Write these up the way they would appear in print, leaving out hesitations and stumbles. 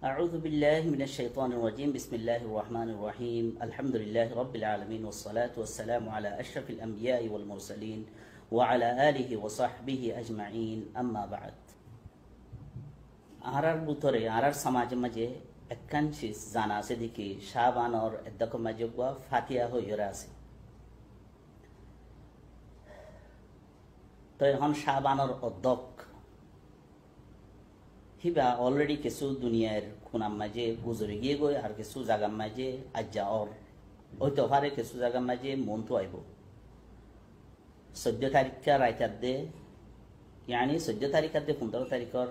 أعوذ بالله من الشيطان الرجيم بسم الله الرحمن الرحيم الحمد لله رب العالمين والصلاة والسلام على أشرف الأنبياء والمرسلين وعلى آله وصحبه أجمعين أما بعد আরার বুতরে আরার সমাজ মাঝে একখান চিজ জানা আছে দেখি শাবানর এদক মাঝে ফাতিয়া হইরা আছে তো এখন শাবানর অধ্যক হিবা অলরেডি কিছু দুনিয়ার খুনাম মাঝে গুজরে গিয়ে গই আর কিছু জায়গার মাঝে আজ্জা অর ওইতো পারে কিছু জায়গার মাঝে মন তো আইব 14 তারিখা রাইতার দে ইয়ানি 14 তারিখার দে 15 তারিখর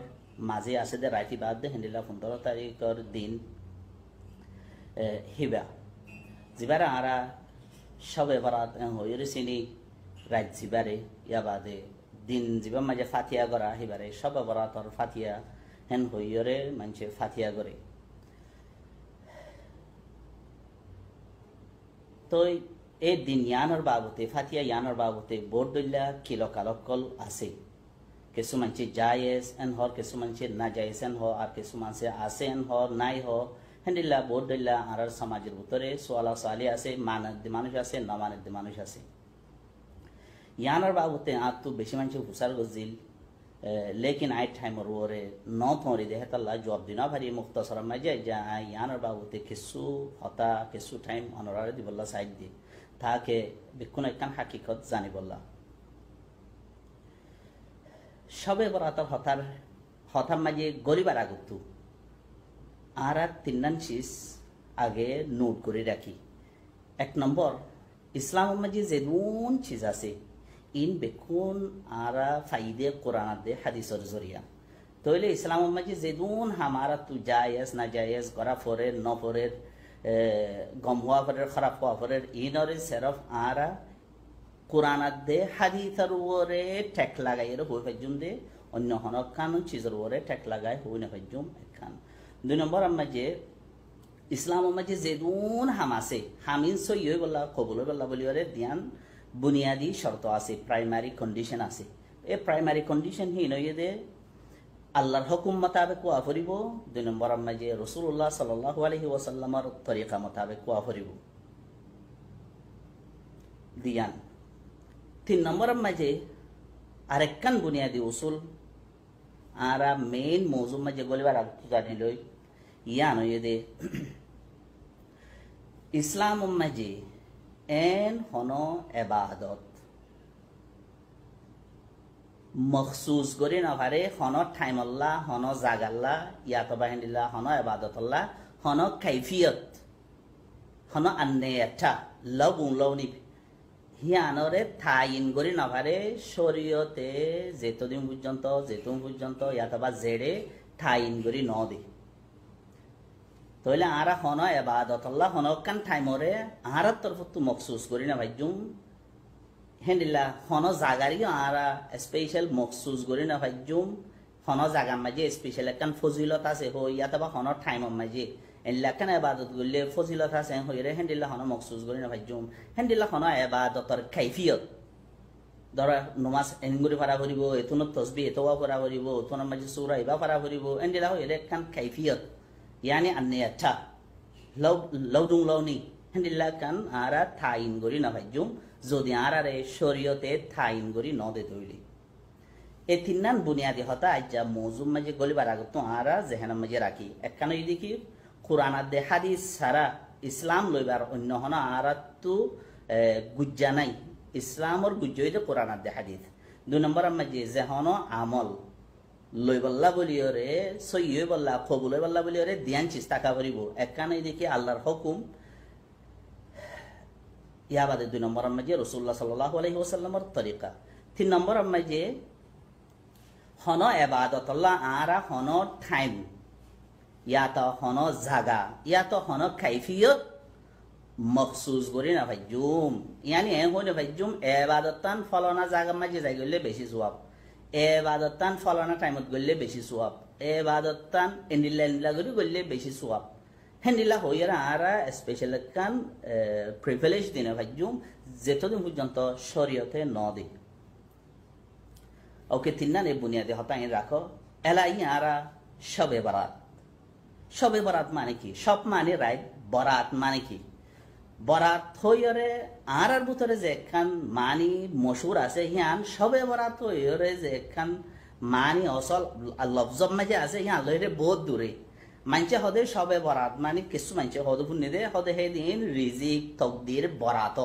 মাঝে আছে দে রাইতি বাদ দে হেন্ডিলা 15 তারিখর দিন হিবা জিবারা আরা সবে বরাত হইরে সিনি রাত জিবারে ইয়া বাদে দিন জিবা মাঝে ফাতিয়া করা হিবারে সবে বরাতর ফাতিয়া হেন হইরে মানছে ফাতিয়া করে তো এই দিন ইয়ানোর বাবতে ফাতিয়া ইয়ানোর বাবতে বোর্ড দইলা কিলো কালকল আছে কিছু মানছে জায়েজ এন হর কিছু মানছে না জায়েজ এন হ আর কিছু মানছে আছে এন হ নাই হ হেন্ডিল্লা বোর্ড দইলা আর সমাজের ভিতরে সোয়ালা সালি আছে মানদ মানুষ আছে না মানদ মানুষ আছে ইয়ানোর বাবতে আর তো বেশি মানছে হুসার গজিল लेकिन आई टाइम और वोरे नौ थोड़ी दे तल्ला जवाब दिना भरी मुख्तसर मजे जा यानर बाबूते किसु होता किसु टाइम अनरार दी बल्ला साइड दी ताकि बिकुन एकन हकीकत जानी बल्ला सबे बरातर होतार होतार मजे गरीबार आगुतु आरा तिन्नन चीज आगे नोट करे राखी एक नंबर इस्लाम मजे जेदुन चीज आसे इन बेकुन आरा फायदे कुरान दे हदीस और जरिया तो ले इस्लाम मजे जेदुन हमारा तू जायज ना जायज गरा फरे न फरे गमवा फरे खराब हुआ फरे इन और सिर्फ आरा कुरान दे हदीस और वरे टैक लगाए रो हो फजुम दे अन्य हन कानून चीज और वरे टैक लगाए हो न फजुम कान दो नंबर मजे इस्लाम मजे जेदुन हमासे हामिन सो ये बोला कबूल बोला बोली रे ध्यान बुनियादी शर्त आसे प्राइमरी कंडीशन आसे ए प्राइमरी कंडीशन ही नये दे अल्लाहर हुकुम मुताबिक को आफरिबो दो नंबर मजे रसूलुल्लाह सल्लल्लाहु अलैहि वसल्लमर तरीका मुताबिक को आफरिबो दियान तीन नंबर मजे आरेकन बुनियादी उसूल आरा मेन मौजू मजे गोलिबार जाने लई या नये दे इस्लाम मजे एन हनो इबादत मखसूस करी ना भारे हनो टाइम अल्लाह हनो जागल्ला या तो बाहिंदिल्ला हनो इबादत अल्लाह हनो कैफियत हनो अन्नेयता लबुन लवनी हियानरे थाइन करी ना भारे शरीयते जेतदिन पर्यন্ত या तो बा जेडे थाइन करी न दे तोले आरा हनो इबादत अल्लाह हनो कान टाइमरे आरा तरफ तू मखसूस करी ना भाईजुम हेंडिला हनो जागारी आरा स्पेशल मखसूस करी ना भाईजुम हनो जागा मजे स्पेशल कान फजिलत আছে हो या तबा हनो टाइम मजे एला कान इबादत गुले फजिलत আছে होइरे हेंडिला हनो मखसूस करी ना भाईजुम हेंडिला हनो इबादतर कैफियत दरा नमाज एनगुरी फारा करिबो एतुन तसबीह एतवा फारा करिबो एतुन मजे सूरा इबा फारा करिबो एंडिला होइरे कान कैफियत यानी अन्यथा लवदुं लवनी हेंडिला कान आरा थाइन गरी ना भाईजुम যদি আরারে শরীয়তে থাইন গরি ন দে তৈলি এ তিননান বুনিয়াদি হতা আজ্জা মৌজুম মাঝে গলিবার আগত আরা জেহান মাঝে রাখি একখানে দেখি কোরআন দে হাদিস সারা ইসলাম লইবার অন্য হন আরা তো গুজ্জা নাই ইসলামর গুজ্জইতে কোরআন দে হাদিস দুই নম্বর মাঝে জেহান আমল লইবল্লা বলিওরে সইয়ে বল্লা কবুল বল্লা বলিওরে ধ্যান চেষ্টা করিব একখানে দেখি আল্লাহর হুকুম या बाद दो नंबर मजे रसूलुल्लाह सल्लल्लाहु अलैहि वसल्लमर तरीका तीन नंबर मजे हनो इबादत अल्लाह आरा हनो टाइम या तो हनो जागा या तो हनो कैफियत मखसूस करी ना भाईजुम यानी ए होने भाईजुम इबादतान फलाना जागा मजे जाय गले बेसी सवाब इबादतान फलाना टाइमत गले बेसी सवाब इबादतान एनिला गले बेसी सवाब हेंडिला होइरा आरा स्पेशल कान प्रिविलेज दिना भाईजुम जेतदिन पर्यন্ত শরীয়তে ন দে ওকে তিননা নে বুনিয়াদে হতাই রাখো এলাই আরা শবে বারাত সবে বরাত মানে কি সব মানে রাইট বরাত মানে কি বরাত হইরে আর ভিতরে যে একখান মানি মশুর আছে হিয়ান সবে বরাত হইরে যে একখান মানি অসল লফজব মাঝে আছে হিয়ান লইরে বহুত দূরে মানছে হদে সবে বরাত মানে কিছু মানছে হদে ফুনি দে হদে হে দিন রিজিক তকদির বরাত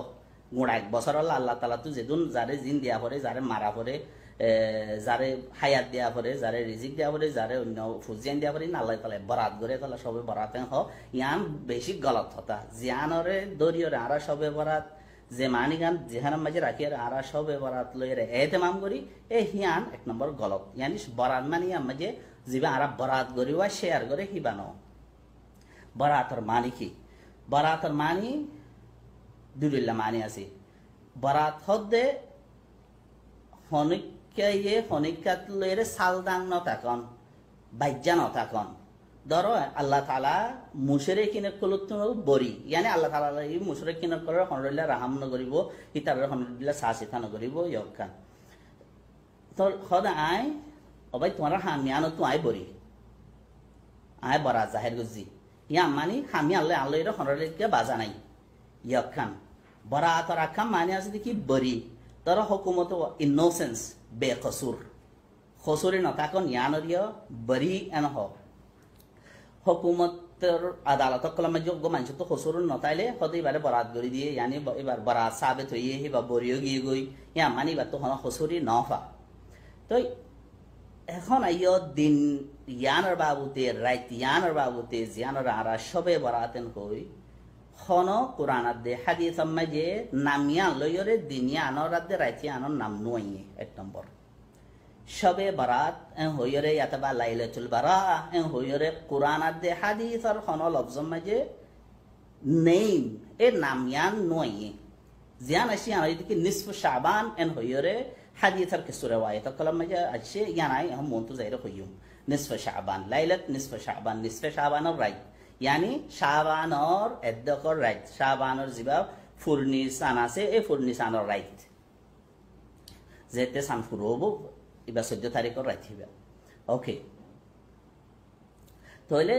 গোড়া এক বছর আল্লাহ তালা তো যেদিন যারে জিন দিয়া পরে যারে মারা পরে যারে হায়াত দিয়া পরে যারে রিজিক দিয়া পরে যারে অন্য ফুজিয়ান দিয়া পরে আল্লাহ তালা বরাত করে তালা সবে বরাতে হ ইয়ান বেশি গলত হতা জিয়ানরে দরিয়রে আরা সবে বরাত যে মানি গান যেহানের মাঝে রাখি আরা সবে বরাত লইরে এতেমাম করি এ হিয়ান এক নম্বর গলত ইয়ানি বরাত মানি মাঝে যিবা আরা বরাত করি বা শেয়ার করে হিবানো বরাতর মানি কি বরাতর মানি দুলিল্লা মানি আছে বরাত হদে হনিকাইয়ে হনিকাত লইরে সালদাং ন থাকন বাইজা ন থাকন ধরো আল্লাহ তালা মুশরে কিনে কলত বরি ইয়ানি আল্লাহ তালা এই মুশরে কিনে করে হনরিল্লা রাহাম নগরিব ইতার হনরিল্লা সাসিথা নগরিব ইয়কান তো হদ আই অবাই তোমার হামিয়ানো তো আই বরি আই বরা জাহের গুজি ইয়া মানি হামি আল্লাহ আল্লাহ হনরিল্লা বাজা নাই ইয়কান বরা আতর আকাম মানে আছে কি বরি তোর হুকুমত ইনোসেন্স বেকসুর খসুরি নথাকন ইয়ানরিয় বরি এন হ হুকুমতের আদালত কলমে যোগ্য মানুষ তো খসুর নতাইলে হতে এবারে বরাত করে দিয়ে ইয়ানি এবার বরাত সাবেত হইয়ে বা বরিও গিয়ে গই ইয়া মানি এবার তো হন খসুরি নফা তো এখন আইয় দিন ইয়ানোর বাবুতে রাইত ইয়ানোর বাবুতে জিয়ানোর আরা সবে বরাতেন কই হন কোরআনাত দে হাদিস মাঝে নামিয়া লইরে দিনিয়া আনরাত দে রাইতি আনর নাম নইয়ে এক নম্বর সবে বরাত হইরে ইয়াতবা লাইলাতুল বারা হইরে কোরআনাত দে হাদিস আর হন লফজ মাঝে নেম এ নামিয়ান নইয়ে জিয়ান আসি আনাইতে নিসফ শাবান হইরে হাদিস আর কিছু রওয়ায়াত কলম মাঝে আছে ইয়ানাই हम মন্তু যাইরে কইয়ুম নিসফ শাবান লাইলাত নিসফ শাবান রাইট यानी शाबान और एद्दकर राइट शाबान और जिबा फुरनिसान আছে এই ফুরনিসানর রাইট যেতে সান ফুরবো ইবা 14 তারিখর রাইট হিবা ওকে তাহলে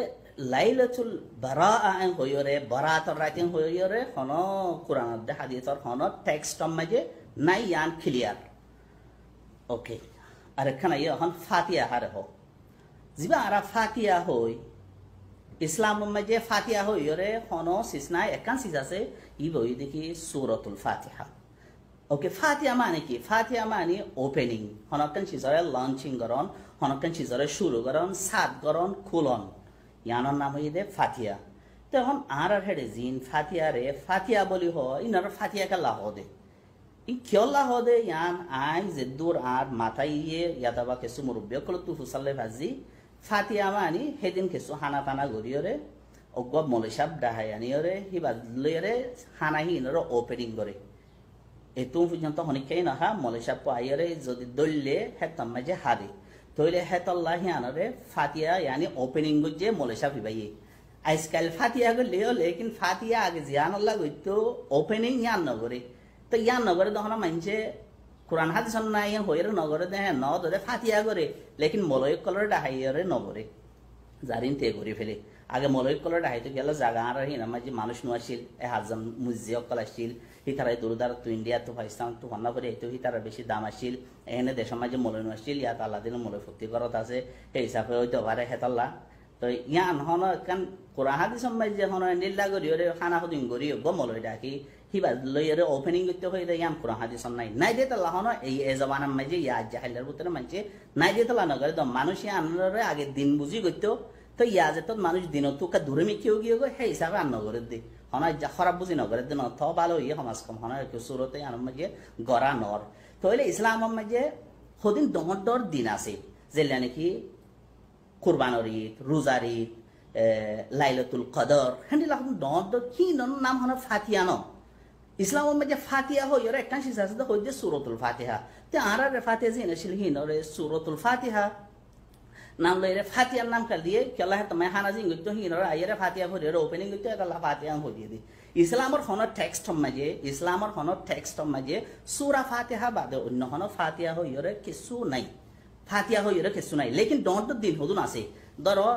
লাইলাতুল বারাআ এন হইরে বারাআতর রাইট এন হইরে কোন কোরআন দে হাদিসর কোন টেক্সট মাঝে নাই ইয়ান ক্লিয়ার ওকে আর এখানে এখন ফাতিহা হারে হ জিবা আরা ফাতিহা হই ইসলাম মাঝে ফাতিহা হইরে হনো সিসনাই একান সিজ আছে ই বই দেখি সূরাতুল ফাতিহা ওকে ফাতিহা মানে কি ফাতিহা মানে ওপেনিং হনকান সিজরে লঞ্চিং করন হনকান সিজরে শুরু করন সাত করন খুলন ইয়ানোর নাম হইদে ফাতিহা তো এখন আর হেডে জিন ফাতিহা রে ফাতিহা বলি হ ইনার ফাতিহা কা লাহ দে ই কিয় লাহ দে ইয়ান আই যে দূর আর মাথায় ইয়ে ইয়াদাবা কেসু মুরব্বিয় কল তু হুসাল্লে ভাজি ফাতিহা মানি হেদিন কিছু হানা টানা গড়িয়রে অজ্ঞ মলেশাব ডাহায়ানিয়রে হিবাদ লইরে হানা হিনর ওপেনিং করে এতু পর্যন্ত হনিকাই নহা মলেশাব আইয়রে যদি দললে হেতম মাঝে হারে তইলে হেতল্লাহ হিয়ানরে ফাতিহা ইয়ানি ওপেনিং গজে মলেশাব হিবাইয়ে আজকাল ফাতিহা গলে লেকিন ফাতিহা আগে জিয়ানল্লাহ গইতো ওপেনিং ইয়ান নগরে তো ইয়ান নগরে দহনা মানছে কোরআন হাদিস নাই হইরে নগরে দে ন ধরে ফাতিহা করে লেকিন মলয় কলর ডাহাইরে নগরে জারিন তে করে ফেলে আগে মলয় কলর ডাহাইতে গেল জাগা আর হিনা মাঝে মানুষ নোয়াছিল এ হাজাম মুজিয়া কল আসছিল হিতারাই দূরদার তো ইন্ডিয়া তো পাকিস্তান তো হন্না করে তো হিতারা বেশি দাম আসছিল এনে দেশের মাঝে মলয় নোয়াছিল ইয়াত আল্লাহ দিন মলয় ফুক্তি করত আছে সেই হিসাবে হইতে পারে হেতাল্লা তো ইয়ান হন কান কোরআন হাদিস মাঝে হন নিল্লা করিরে খানা হদিন করি গো মলয় ডাকি হিবা লইরে ওপেনিং করতে হইতে ইয়াম কোরআন হাদিস নাই দে তাল্লা হন এই জবানার মাঝে ইয়া জাহিলের ভিতরে মানছে নাই দে তাল্লা নগরে তো মানুষ আনরে আগে দিন বুঝি করতে তো ইয়া যে তো মানুষ দিন তুকা দূরে মিকিও গিয়ে গো সেই হিসাবে আন নগরে দে হন খারাপ বুঝি নগরে দে নথ ভালো ইয়ে সমাজ কম হন সুরতে আন মাঝে গড়া নর তাহলে ইসলামের মাঝে হদিন দমর দিন আছে যেটা নাকি কুরবানোর ঈদ রোজার ঈদ লাইলাতুল কদর হ্যান্ডিল এখন দমর কি নাম হন ফাতিহা ন ইসলামের মাঝে ফাতিহা হইরে একটা শিস আছে তো হইছে সূরাতুল ফাতিহা তে আরা রে ফাতিহা জিনে ছিল হিনরে সূরাতুল ফাতিহা নাম লইরে ফাতিহার নাম কাল দিয়ে কেলা হে তুমি হানা জিং গতো হিনরে আইরে ফাতিহা ভরে ওপেনিং গতো আল্লাহ ফাতিহা হইয়ে দি ইসলামের হন টেক্সট মাঝে সূরা ফাতিহা বাদে অন্য হন ফাতিহা হইরে কিছু নাই ফাতিহা হইরে কিছু নাই লেকিন দন্ত দিন হদুন আছে ধরো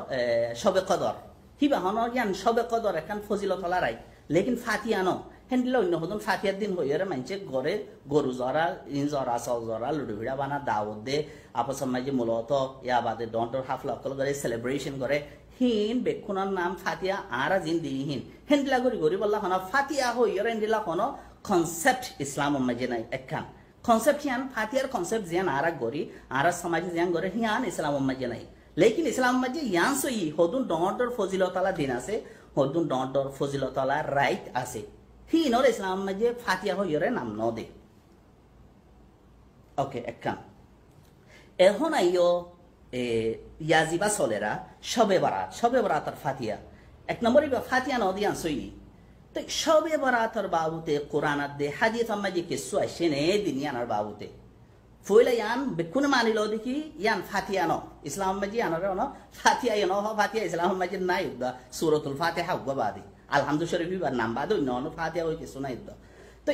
সবে কদর হিবা হন ইয়ান সবে কদর এখান ফজিলত হলারাই লেকিন ফাতিয়া ন হেন্দিলে অন্য হদন ফাতিয়ার দিন হইয়ারে মানছে গড়ে গরু জরা ইন জরা সল জরা লুডু ভিড়া বানা দাওয়াত দে আপস মাঝে মূলত ইয়া বাদে ডন্টর হাফলা অকল করে সেলিব্রেশন করে হিন বেক্ষুনার নাম ফাতিয়া আরা জিন দিহিন হেন্দিলা গরি গরি বললা হন ফাতিয়া হইয়ারে হেন্দিলা হন কনসেপ্ট ইসলাম মাঝে নাই একখান কনসেপ্ট হিয়ান ফাতিয়ার কনসেপ্ট জিয়ান আরা গরি আরা সমাজে জিয়ান গরে হিয়ান ইসলাম মাঝে নাই লেকিন ইসলাম মাঝে ইয়ান সই হদুন ডন্টর ফজিলতলা দিন আছে হদুন ডন্টর ফজিলতলা রাইট আছে হি নর ইসলাম মাঝে ফাতিয়া হইরে নাম ন দে ওকে একখান এখন আইও ইয়াজিবা চলেরা সবে বারাতর ফাতিয়া এক নম্বরে ফাতিয়া ন দিয়ান সই তো সবে বারাতর বাবুতে কোরআনাত দে হাদিস মাঝে কিছু আসে নে দিনিয়ানার বাবুতে ফইলা ইয়ান বেকুন মানিল দেখি ইয়ান ফাতিয়া ন ইসলাম মাঝে আনার ন ফাতিয়া ন ফাতিয়া ইসলাম মাঝে নাই সূরাতুল ফাতিহা গবাদি আলহামদুলিল্লাহ শরীফ বা নাম বাদ অন্য ফাতিয়া হই কিছু নাই তো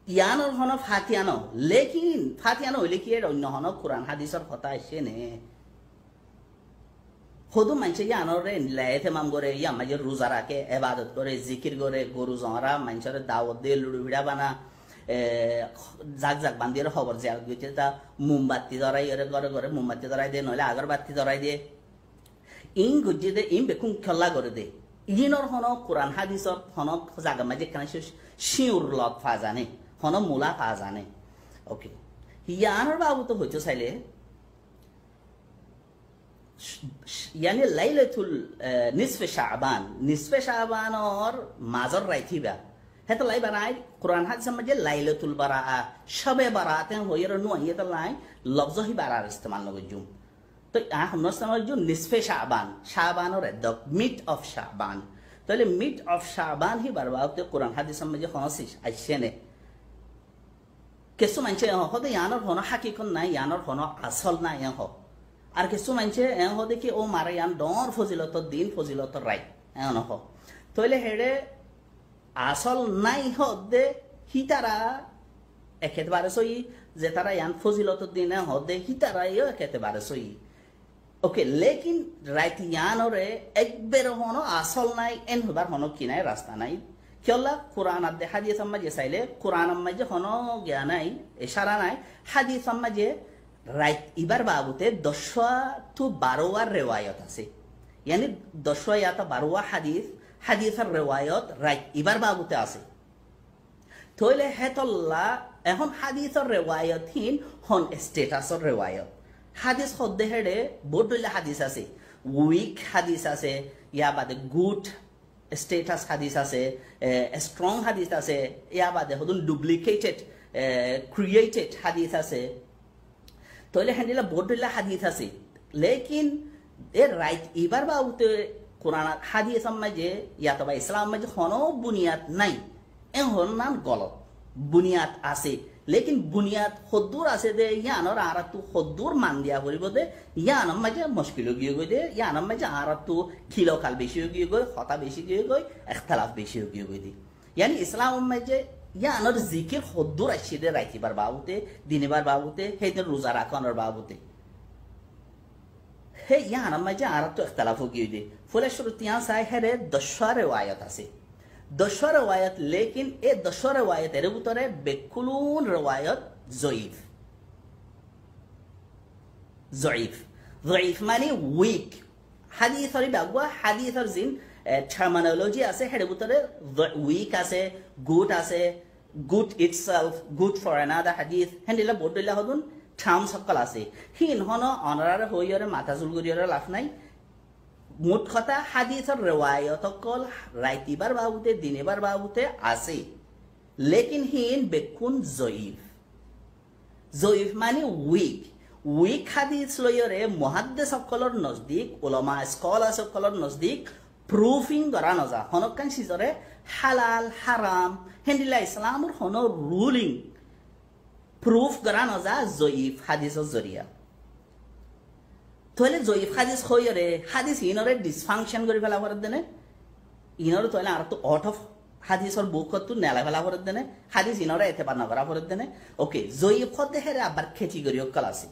ইয়ানোর হন ফাতিয়া ন লেকিন ফাতিয়া ন হইলে কি অন্য হন কোরআন হাদিসের কথা আসে নে হদু মানছে ইয়ানোরে লাইতে মাম করে ইয়া মাঝে রোজা রাখে ইবাদত করে জিকির করে গরু জরা মানুষের দাওয়াত দিয়ে লুডু ভিড়া বানা জাক জাক বান্ধিয়ে খবর যে গেছে তা মোমবাতি ধরাই এর ঘরে ঘরে মোমবাতি ধরাই দিয়ে নহলে আগরবাতি ধরাই দিয়ে ইং গুজি দে ইং বেকুম খেলা করে দে ইনর হন কোরআন হাদিসর হন জাগা মাঝে কেন শিউর লত ফা জানে হন মূলা ফা জানে ওকে ইয়ানোর বাবু তো হইতো চাইলে यानी लाइलातुल निसफे शाबान और माजर राइथिबा है तो लाई बनाए कुरान हादिस समझे लाइलातुल बरा शबे बारात हैं हो यार नु ये तो लाई लफ्ज़ ही बारा इस्तेमाल न जुम तो हम नस्तान जो निसफे शाबान और द मिड ऑफ शाबान तो ले मिड ऑफ शाबान ही बरबाद तो कुरान हादिस समझे खासिश अच्छे ने केसु मंचे हो तो यानर होना हकीकत ना यानर होना असल ना यहाँ हो আর কিছু মানছে এ হ দেখি ও মারা ইয়ান ডর ফজিলত দিন ফজিলত রাই এন হ তইলে হেডে আসল নাই হদে হিতারা একেবারে সই যে তারা ইয়ান ফজিলত দিন হদে হিতারা ইও একেবারে সই ওকে লেকিন রাইট ইয়ানরে একবার হনো আসল নাই এন হবার হনো কিনাই রাস্তা নাই কিয়লা কোরআন আদে হাদিস আম্মাজে চাইলে কোরআন আম্মাজে হনো জ্ঞান নাই ইশারা নাই হাদিস আম্মাজে রাইট ইবার বাবুতে 10 to 12 রেওয়ায়ত আছে यानी 10 या 12 হাদিসের রেওয়ায়ত রাইট ইবার বাবুতে আছে তইলে হেতল্লা এখন হাদিসের রেওয়ায়ত হিন হন স্ট্যাটাসের রেওয়ায়ত হাদিস হদে হেডে বড়লা হাদিস আছে উইক হাদিস আছে ইয়া বাদে গুড স্ট্যাটাস হাদিস আছে স্ট্রং হাদিস আছে ইয়া বাদে হদুন ডুপ্লিকেটেড ক্রিয়েটেড হাদিস আছে তইলে হেন্দিলা বড়লা হাদিস আছে লেকিন এ রাইট ইবার বাউতে কোরআন হাদিস মাঝে ইয়া তবা ইসলাম মাঝে কোনো বুনিয়াদ নাই এ হন নাম গলত বুনিয়াদ আছে লেকিন বুনিয়াদ হদ্দুর আছে দে ইয়ানর আরাতু হদ্দুর মান দিয়া করিব দে ইয়ানর মাঝে মুশকিল গিয়ে গই দে ইয়ানর মাঝে আরাতু কিলো কাল বেশি গিয়ে গই হতা বেশি গিয়ে গই ইখতিলাফ বেশি গিয়ে গই দি यानी ইসলাম মাঝে ইয়ানর জিকির হদ্দুর আছে দে রাইট ইবার বাউতে দিনবার বাউতে হেতে রোজা রাখানোর বাউতে हे याना मजा आरतो इख्तिलाफ हो गई दे फुले शुरुतियां साय है 10 रिवायत আছে 10 रिवायत लेकिन ए 10 रिवायत এর ভিতরে বেকুলুন रिवायत ضعيف মানে উইক হাদিসের বাগwa হাদিসের জিন টার্মিনোলজি আছে এর ভিতরে উইক আছে good itself good for another হাদিস হেন্ডিলা বড়লা হদুন ঠাম সকল আছে হিন হন অনারারে হইরে মাথা চুলগুরিরে লাভ নাই মোট কথা হাদিসের রিওয়ায়াত সকল রাইতিবার বাবুতে দিনেবার বাবুতে আছে লেকিন হিন বেকুন জয়ীফ মানে উইক হাদিস লয়রে মুহাদ্দিস সকলর নজদিক উলামা স্কলার সকলর নজদিক প্রুফিং করা নজা হনকান সিজরে হালাল হারাম হেন্দিলা ইসলামর হন রুলিং প্রুফ করা নজা জয়ীফ হাদিসের জরিয়া তাহলে জয়ীফ হাদিস হইরে হাদিস ইনরে ডিসফাংশন করে ফেলা করে দেনে ইনরে তাহলে আর তো আউট অফ হাদিসের বুক তো নেলা ফেলা করে দেনে হাদিস ইনরে এতে পার না করা করে দেনে ওকে জয়ীফ হতে হেরে আবার খেচি করি অকল আছে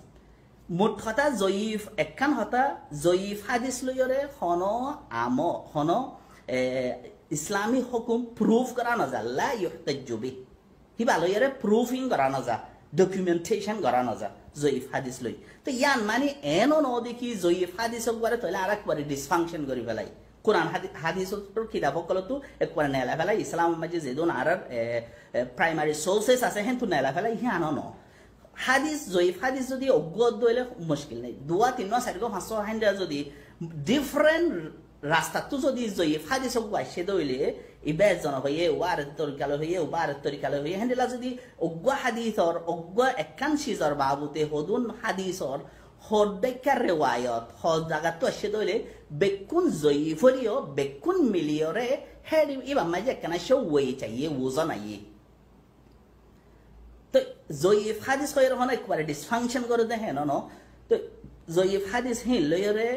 মোট কথা জয়ীফ একখান হতা জয়ীফ হাদিস লইরে হন ইসলামী হুকুম প্রুফ করা না যা লা ইহতাজ্জু বিহি হিবা লইরে প্রুফিং করা না যা ডকুমেন্টেশন করা না যা জয়ীফ হাদিস লই তো ইয়ান মানে এনো ন দেখি জয়ীফ হাদিস একবারে তাহলে আরেকবারে ডিসফাংশন করি ফেলাই কোরআন হাদিসের কিতাব কলতো একবারে নেলা ফেলাই ইসলাম মাঝে যেদুন আর প্রাইমারি সোর্সেস আছে হেন নেলা ফেলাই হিয়ানো ন হাদিস জয়ীফ হাদিস যদি অজ্ঞ দইলে মুশকিল নাই দুয়া তিন চারিগো পাঁচ হাইন্দা যদি ডিফারেন্ট রাস্তাটো যদি জয়ীফ হাদিস অজ্ঞ আসে দইলে ইবেজ জন হয়ে ওয়ার তরিকাল হয়ে ওবার তরিকাল হয়ে হেন্দিলা যদি অজ্ঞ হাদিসর অজ্ঞ একখান সিজর বাবুতে হদুন হাদিসর হদ্দাইকার রেওয়ায়ত হদ জাগাতো আসে দইলে বেকুন জয়ীফরিও বেকুন মিলিয়রে হেড ইবা মাঝে একখানা সে ওয়ে চাইয়ে ওজন আইয়ে তো জয়ীফ হাদিস হয়ে রহন একবারে ডিসফাংশন করে দেখে ন তো জয়ীফ হাদিস হিন লইরে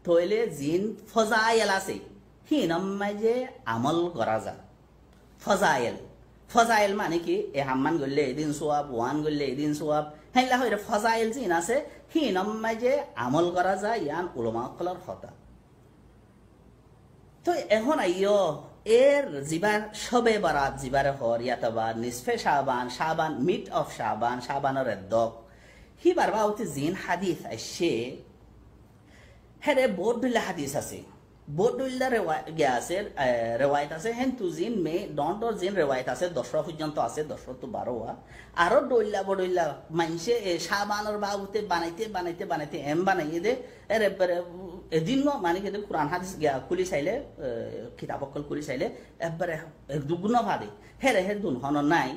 তইলে জিন ফজাইল আছে হিন মাঝে আমল করা যা ফজাইল মানে কি এ হাম্মান গললে এদিন সোয়াব ওয়ান গললে এদিন সোয়াব হেনলা হইরে ফজাইল জিন আছে হিন মাঝে আমল করা যায় ইয়ান উলামা কলর হতা তো এখন আইও এর জিবার সবে বারাত জিবারে হর ইয়াতবা নিসফে শাবান মিড অফ শাবানের দক হি বারবা উতি জিন হাদিস আসে হেরে বোর্ডুল্লা হাদিস আছে বোর্ডুল্লা রেওয়ায়ত আছে হেন তু জিন মে ডন্টর জিন রেওয়ায়ত আছে 10 পর্যন্ত আছে 10 তো 12 আরো বড়ইল্লা মানসে শাবানের বাবুতে বানাইতে এম বানাইয়ে দে এরে এদিন মানে কিন্তু কোরআন হাদিস খুলি চাইলে কিতাব খুলি চাইলে একবারে দুগুণ ভাবে হেরে দুন হন নাই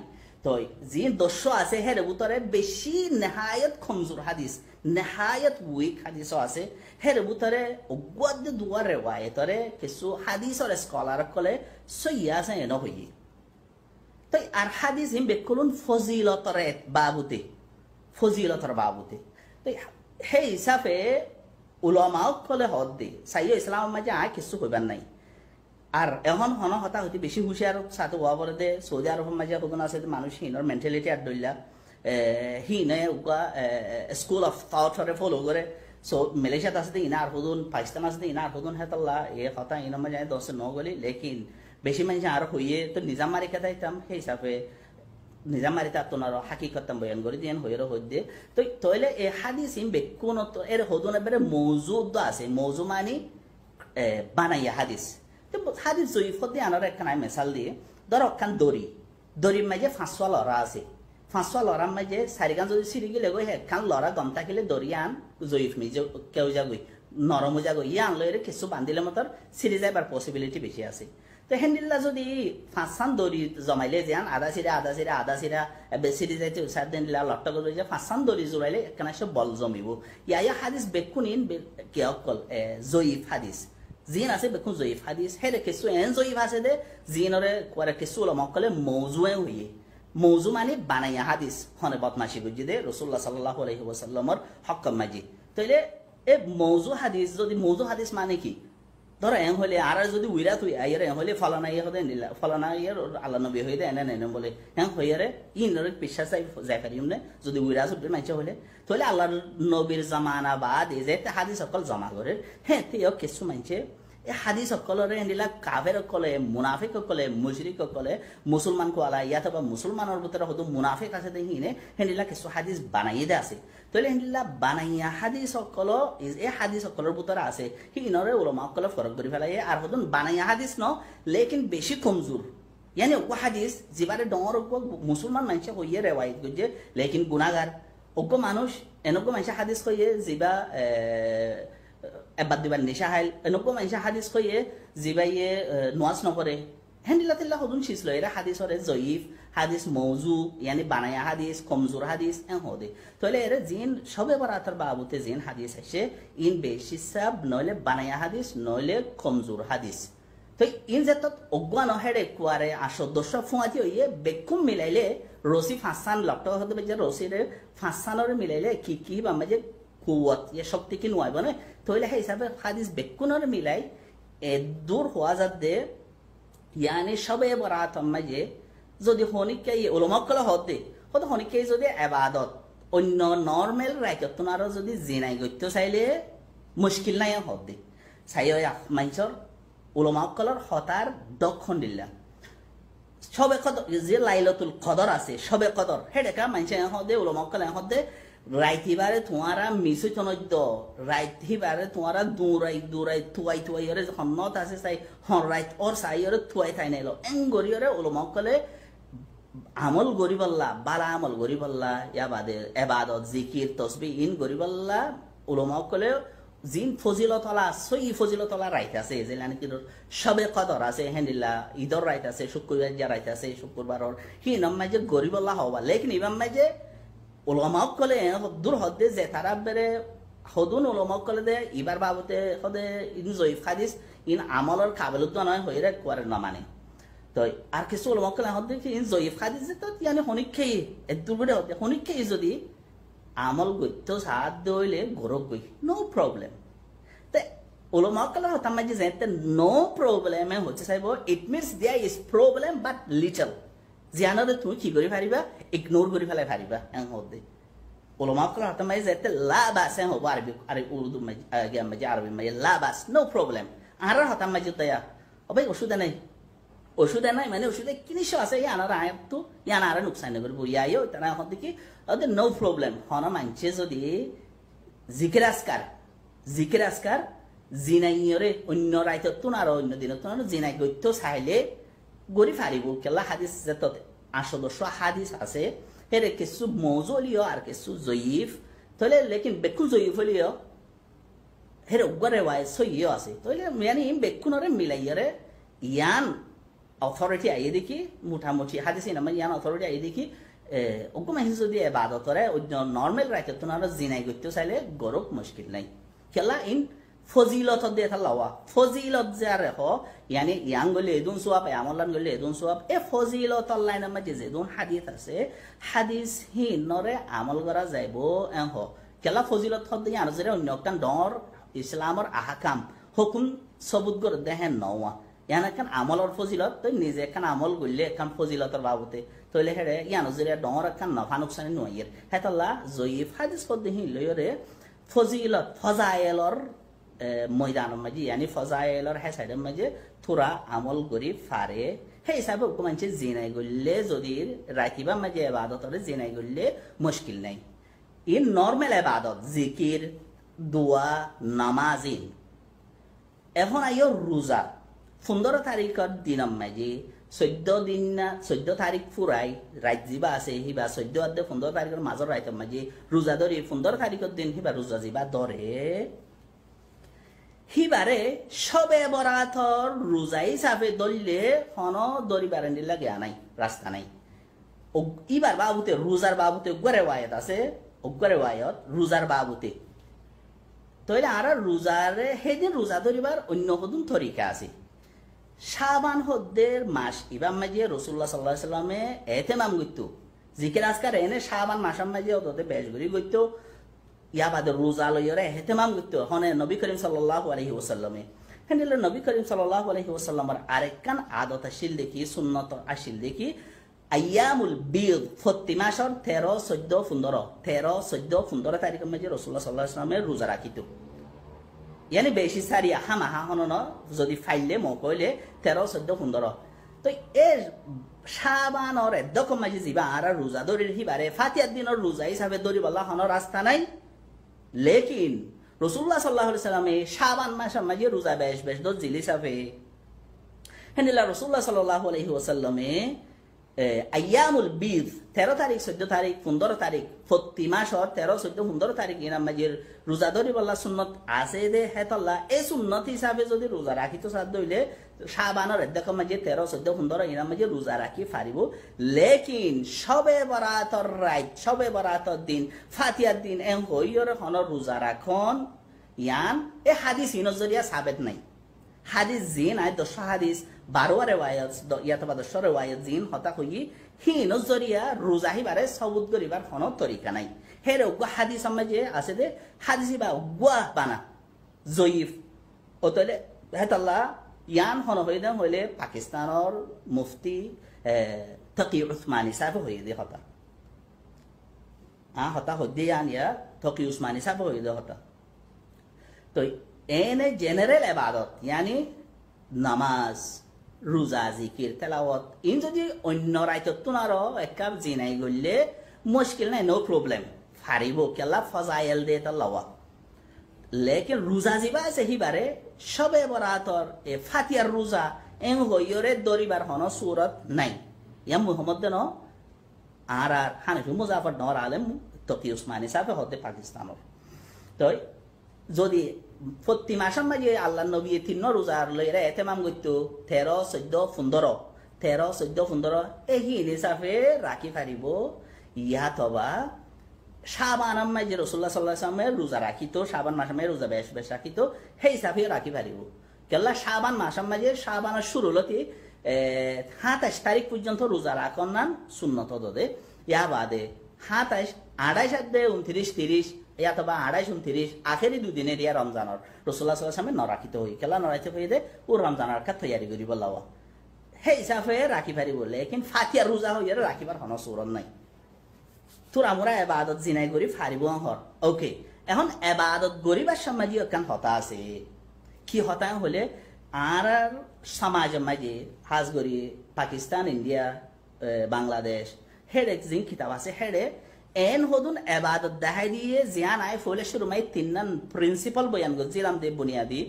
তো যি 10 আছে হেরে বুতরে বেশি নেহায়ত কমজোর হাদিস নেহায়ত উইক হাদিস আছে হেরে বুতরে অগদ দুয়ার রেওয়ায়তরে কিছু হাদিসর স্কলার কলে সইয়া আছে এন হইয়ে তো আর হাদিস হিম বেকুলুন ফজিলতর বাবুতে তো সেই হিসাবে উলামাও কলে হদ দে সাইও ইসলাম মাঝে আয় কিছু কইবার নাই আর এখন হন হতা হইতে বেশি হুঁশিয়ার সাথে হওয়া পরে দে সৌদি আরবের মাঝে হগুন আছে মানুষ হিনর মেন্টালিটি আর দইলা হিনে উকা স্কুল অফ থটরে ফলো করে সো মালয়েশিয়াত আছে ইনা আর হদুন পাকিস্তান আছে ইনা আর হদুন হেতাল্লা এ কথা ইনা মাঝে 10 ন গলি লেকিন বেশি মানুষ আর হইয়ে তো নিজাম মারি খেতাইতাম সেই হিসাবে নিজাম মারি তার হাকিকতাম বয়ান করে দিয়ে হইয়ের হইতে তো তইলে এ হাদিস ইম বেকুন এর হদুন এবারে মৌজুদ আছে মৌজু মানে বানাইয়া হাদিস তো হাদিস জয়ীফ দিয়ে আনার একখান মেসাল দিয়ে ধর একখান দড়ির মাঝে 500 লড়া আছে 500 লড়ার মাঝে 4 গান যদি সিঁড়ি গেলে গই একখান লড়া গম থাকিলে দড়ি আন জয়ীফ মিজে কেউ যাগই নরম যাগই ইয়ে আনলো এর কিছু বান্ধিলে মতর সিঁড়ি যাইবার পসিবিলিটি বেশি আছে তো হেন্দিল্লা যদি 5 দড়ি জমাইলে যান আধা সিরা সিঁড়ি যাইতে উৎসাহ দিলা লট্ট করে যে 5 দড়ি জোড়াইলে একখানা সব বল জমিব ইয়া হাদিস বেকুনিন কে অকল জয়ীফ হাদিস জিন আছে বেকুন জয়ীফ হাদিস হেরে কিছু এন জয়ীফ আছে দে জিনরে কোয়ারে কিছু লমকলে মৌজুয়ে হইয়ে মৌজু মানে বানাইয়া হাদিস হনে বদমাশি গুজি দে রাসূলুল্লাহ সাল্লাল্লাহু আলাইহি ওয়াসাল্লামর হকম মাজি তাইলে এ মৌজু হাদিস মানে কি ধর এম হলে আর যদি উইরা তুই আইরে এম হলে ফলানা ইয়ে হদে নিলা ফলানা ইয়ে আল্লাহ নবী হইদে এনে বলে হ্যাঁ হইয়ারে ইনরে বিশ্বাস যাই পারিম নে যদি উইরা সুদ মাইছে হলে তাহলে আল্লাহর নবীর জামানা বাদ এই যে হাদিস সকল জমা করে হ্যাঁ তেও কিছু মাইছে এ হাদিস সকলরে নিলা কাফের কলে মুনাফিক কলে মুশরিক কলে মুসলমান কোয়ালা ইয়াতবা মুসলমানের ভিতরে হতো মুনাফিক আছে দেখিনে হেনিলা কিছু হাদিস বানাইয়ে দে আছে তাহলে হেনিলা বানাইয়া হাদিস সকল এ হাদিস সকলের ভিতরে আছে হিনরে উলামা কলে ফরক করি ফেলাই আর হদুন বানাইয়া হাদিস ন লেকিন বেশি কমজোর यानी ও হাদিস জিবারে ডর মুসলমান মানুষ হইয়ে রেওয়ায়ত গজে লেকিন গুনাহগার ওগো মানুষ এনেগো মানুষ হাদিস কইয়ে জিবা এবাদ দিবার নিশা হাইল এনেগো মানুষ হাদিস কইয়ে জিবাইয়ে নওয়াজ নকরে হেন্দিলাতিল্লা হদুন শিস লইরা হাদিসরে জয়ীফ হাদিস মৌজু यानी বানায়া হাদিস কমজোর হাদিস এন হদে তাহলে এর জিন সবে বরাতর বাবুতে জিন হাদিস আছে ইন বেশি সব নইলে বানায়া হাদিস নইলে কমজোর হাদিস তো ইন যেত অজ্ঞান হেডে কুয়ারে আসো দোষ ফুয়াতি হইয়ে বেকুম মিলাইলে রসি ফাঁসান লট হতে যে রসিরে ফাঁসানোর মিলাইলে কি বামা যে কুয়াত ইয়ে শক্তি কি নয় বনে তাহলে সেই হিসাবে হাদিস বেকুনের মিলাই এ দূর হওয়া যাত দে यानी সবে বরাত মাঝে যদি হনিকে ওলমকল হতে হতো হনিকে যদি ইবাদত অন্য নর্মাল রাইটত আর যদি জিনাই গত্য চাইলে মুশকিল নাই হদ্দে চাই মানুষের উলমাসকলৰ হতার দক্ষণ দিলা সবে কদর যে লাইলাতুল কদর আছে সবে কদর হেডেকা মানুষ হদে উলমাসকল হদে রাইতিবারে তোমারা মিসু চনদ্য রাইতিবারে তোমারা দূরাই থুয়াই ওরে হন্নত আছে চাই হন রাইত ওর চাই ওরে থুয়াই থাই নাইলো গড়ি ওরে উলমাসকলে আমল গরিবল্লা বালা আমল গরিবল্লা ইয়া বাদে এবাদত জিকির তসবি ইন গরিবল্লা উলমাসকলে জিন ফজিলতলা সই ফজিলতলা রাইট আছে যে নাকি সবে কদর আছে হেন্দিল্লা ঈদর রাইট আছে শুক্রবার যা রাইট আছে শুক্রবারর হি নাম্মাই যে গরিবল্লা হওয়া লেকিন ইবাম্মাই যে উলমাসকলে দূর হদে যে তারা বেরে হদুন উলমাসকলে দে ইবার বাবতে হদে ইন জয়ীফ হাদিস ইন আমলর কাবেলত নয় হইরে করে না মানে তো আর কিছু উলমাসকলে হদে ইন জয়ীফ হাদিস তো ইয়ানি হনিক্ষেই এদুর বড়ে হতে হনিক্ষেই যদি আমল গত্য সাথ দইলে গরব গই নো প্রবলেম তে উলমাসকলৰ হতাম মাজি যেতে নো প্রবলেম হচ্ছে চাইব it means there is problem but little জিয়ানরে তুমি কি কৰি পাৰিবা ইগনোর কৰি ফেলাই পাৰিবা এং হদে উলমাসকলৰ হতাম মাজি যেতে লা বাস হ'ব আরবি উর্দু মাজি গিয়া মাজি আরবি মাজি লা বাস নো প্রবলেম আর হতাম মাজি তয়া অবে ওষুধ নাই মানে ওষুধে কিনিস আছে ইয়ানার আয়াতটো ইয়ানার নুকসান করবো ইয়াইও তারা এখন দেখি ওদের নো প্রবলেম হন মানছে যদি জিকির আসকার জিনাইরে অন্য রাইতত আর অন্য দিনত জিনাই গত্য চাইলে গড়ি ফারিব কেলা হাদিস যেত 810 হাদিস আছে হেরে কিছু মৌজুলিও আর কিছু জয়ীফ তাহলে লেকিন বেকু জয়ীফ হলিও হেরে উগরে ওয়াই সইও আছে তাহলে মানে বেকুনরে মিলাইরে ইয়ান অথরিটি আইয়ে দেখি মোটামুটি হাদিসে নামে ইয়ান অথরিটি আইয়ে দেখি ওগো মাহি যদি এবাদতরে নর্মাল রাইতত আর জিনাই গত্য চাইলে গরব মুশকিল নাই কেলা ইন ফজিলত দিয়ে থালাওয়া ফজিলত যে আর ইয়ানি ইয়াং গলে এদুন সোয়াব আমলান গলে এদুন সোয়াব এ ফজিলত লাইন মাঝে যেদুন হাদিস আছে হাদিস হিনরে আমল করা যাইব এহ কেলা ফজিলত হদ ইয়ান জরে অন্য কান ডর ইসলামর আহকাম হুকুম সবুত করে দেখেন নওয়া ইয়ান এখান আমলর ফজিলত তুই নিজে এখান আমল গলে এখান ফজিলতর বাবুতে তইলে হেরে ইয়ান জরে ডর এখান নফা নুকসানি নইয়ের হেতাল্লা জয়ীফ হাদিস পদ হি লয়রে ফজিলত ফজাইলর ময়দান মাঝে ইয়ানি ফজাইলর হে সাইডের মাঝে থোড়া আমল করি ফারে হে হিসাবে মানছে জিনাই গলে যদি রাখিবা মাঝে এবাদতরে জিনাই গলে মুশকিল নাই ইন নর্মাল এবাদত জিকির দোয়া নামাজিন এখন আইও রোজা 15 তারিখের দিন মাঝে 14 তারিখ ফুরাই রাত যা আছে হিবা 14 15 তারিখের মাজর রাইতের মাঝে রোজা ধরি 15 তারিখের দিন হিবা রোজা যা ধরে হিবারে সবে বরাতর রোজা হিসাবে ধরলে হন দরিবার লাগে নাই রাস্তা নাই ইবার বাবুতে রোজার বাবুতে গড়ে ওয়ায়ত আছে গড়ে ওয়ায়ত রোজার বাবুতে তইলে আর রোজারে সেদিন রোজা ধরিবার অন্য কদুন তরিকা আছে শাবান হদ্দের মাস ইবাম মাঝে রসুল্লাহ সাল্লাল্লাহু আলাইহি সাল্লামে এতেমাম গইতো জিকির আজকার এনে শাবান মাসাম মাঝে ওতে বেশ গরি গইতো ইয়া বাদে রোজা লইরে এতেমাম গইতো হনে নবী করিম সাল্লাল্লাহু আলাইহি ওয়াসাল্লামে হেনিলে নবী করিম সাল্লাল্লাহু আলাইহি ওয়াসাল্লামের আরেকখান আদত আসিল দেখি সুন্নত আসিল দেখি আইয়ামুল বিদ ফতি মাসর 13 14 15 তারিখের মাঝে রসুল্লাহ সাল্লাল্লাহু আলাইহি সাল্লামে রোজা রাখিতো ইয়ানি বেশি সারি আহা মাহা হনন যদি ফাইলে মকইলে 13 14 15 তো এর শাবানর এদক মাঝে জিবা আর রোজা ধরির হিবারে ফাতিয়ার দিনের রোজা হিসাবে ধরি বলা হন রাস্তা নাই লেকিন রসুল্লাহ সাল্লাল্লাহু আলাইহি সাল্লামে শাবান মাসের মাঝে রোজা বেশ দর জিলিস হবে হেনিলা রসুল্লাহ সাল্লাল্লাহু আলাইহি ওয়াসাল্লামে আইয়ামুল বিদ 13 তারিখ 14 তারিখ 15 তারিখ ফতি মাসর 13 14 15 তারিখ ইনাম মাঝের রোজা ধরি বলা সুন্নত আছে দে হেতল্লা এই সুন্নত হিসাবে যদি রোজা রাখি তো সাদ দইলে শাবানের এদক মাঝে 13 14 15 ইনাম মাঝে রোজা রাখি পারিব লেকিন সবে বরাতর রাত সবে বরাতর দিন ফাতিয়ার দিন এম হইয়র হন রোজা রাখন ইয়ান এ হাদিস ইনজরিয়া সাবেত নাই হাদিস জিন আই 10 হাদিস 12 রেওয়ায়াত ইয়াতবা 10 রেওয়ায়াত জিন হতা কই হি নজরিয়া রোজা হিবারে সবুত করিবার কোন তরিকা নাই হেরে গো হাদিস মাঝে আছে দে হাদিস বা গো বানা জয়ীফ ওতলে হেতাল্লা ইয়ান হন হইদা হইলে পাকিস্তানের মুফতি তাকি উসমানী সাহেব হইদে হতা হতা হদ্দি আনিয়া থকি উসমানি সাহেব হইল হতা তো এনে জেনারেল এবাদত ইয়ানি নামাজ রোজা জিকির তেলাওয়াত ইন যদি অন্য রাইতত আরো একটা জিনাই গলে মুশকিল নাই নো প্রবলেম ফারিব কেলা ফজাইল দে তাল্লাওয়া লেকিন রোজা জিবা আছে হিবারে সবে বরাতর এ ফাতিয়ার রোজা এং হইরে দরিবার হন সুরত নাই ইয়া মুহাম্মদ ন আর হানিফি মুজাফর নর আলেম তকি উসমানি সাহেব হতে পাকিস্তানের তো যদি প্রতি মাসের মাঝে আল্লাহ নবী তিন রোজার লইরে এতেমাম করতো 13, 14, 15 এই হিসাবে রাখি পারিব ইয়াতবা শাবান মাঝে রসুল্লাহ সাল্লাল্লাহু আলাইহি ওয়াসাল্লামের রোজা রাখিত শাবান মাসের মাঝে রোজা বেশ বেশ রাখিত সেই হিসাবে রাখি পারিব কেলা শাবান মাসের মাঝে শাবানের শুরু হলতে 27 তারিখ পর্যন্ত রোজা রাখন নান সুন্নত দে ইয়া বাদে 27, 28, 29, 30 ইয়াতবা 28, 29 আখেরি দুদিনের ইয়া রমজানের রসুল্লাহ সাল্লাল্লাহু আলাইহি ওয়াসাল্লামের নরাখিত হই কেলা নরাইতে হই দে ও রমজানের কা তৈয়ারি করিব লাওয়া সেই হিসাবে রাখি পারিব লেকিন ফাতিয়ার রোজা হইয়ারে রাখিবার হন সুরত নাই তোর আমরা এবাদত জিনাই করি ফারিব হর ওকে এখন এবাদত গরিবার সমাজে একখান হতা আছে কি হতা হলে আর সমাজের মাঝে হাজ করি পাকিস্তান ইন্ডিয়া বাংলাদেশ হেডে জিন কিতাব আছে হেডে এন হদুন এবাদত দেখাই দিয়ে জিয়ান আয় ফলে শুরু মাই তিননান প্রিন্সিপাল বয়ান গজিলাম দে বুনিয়াদি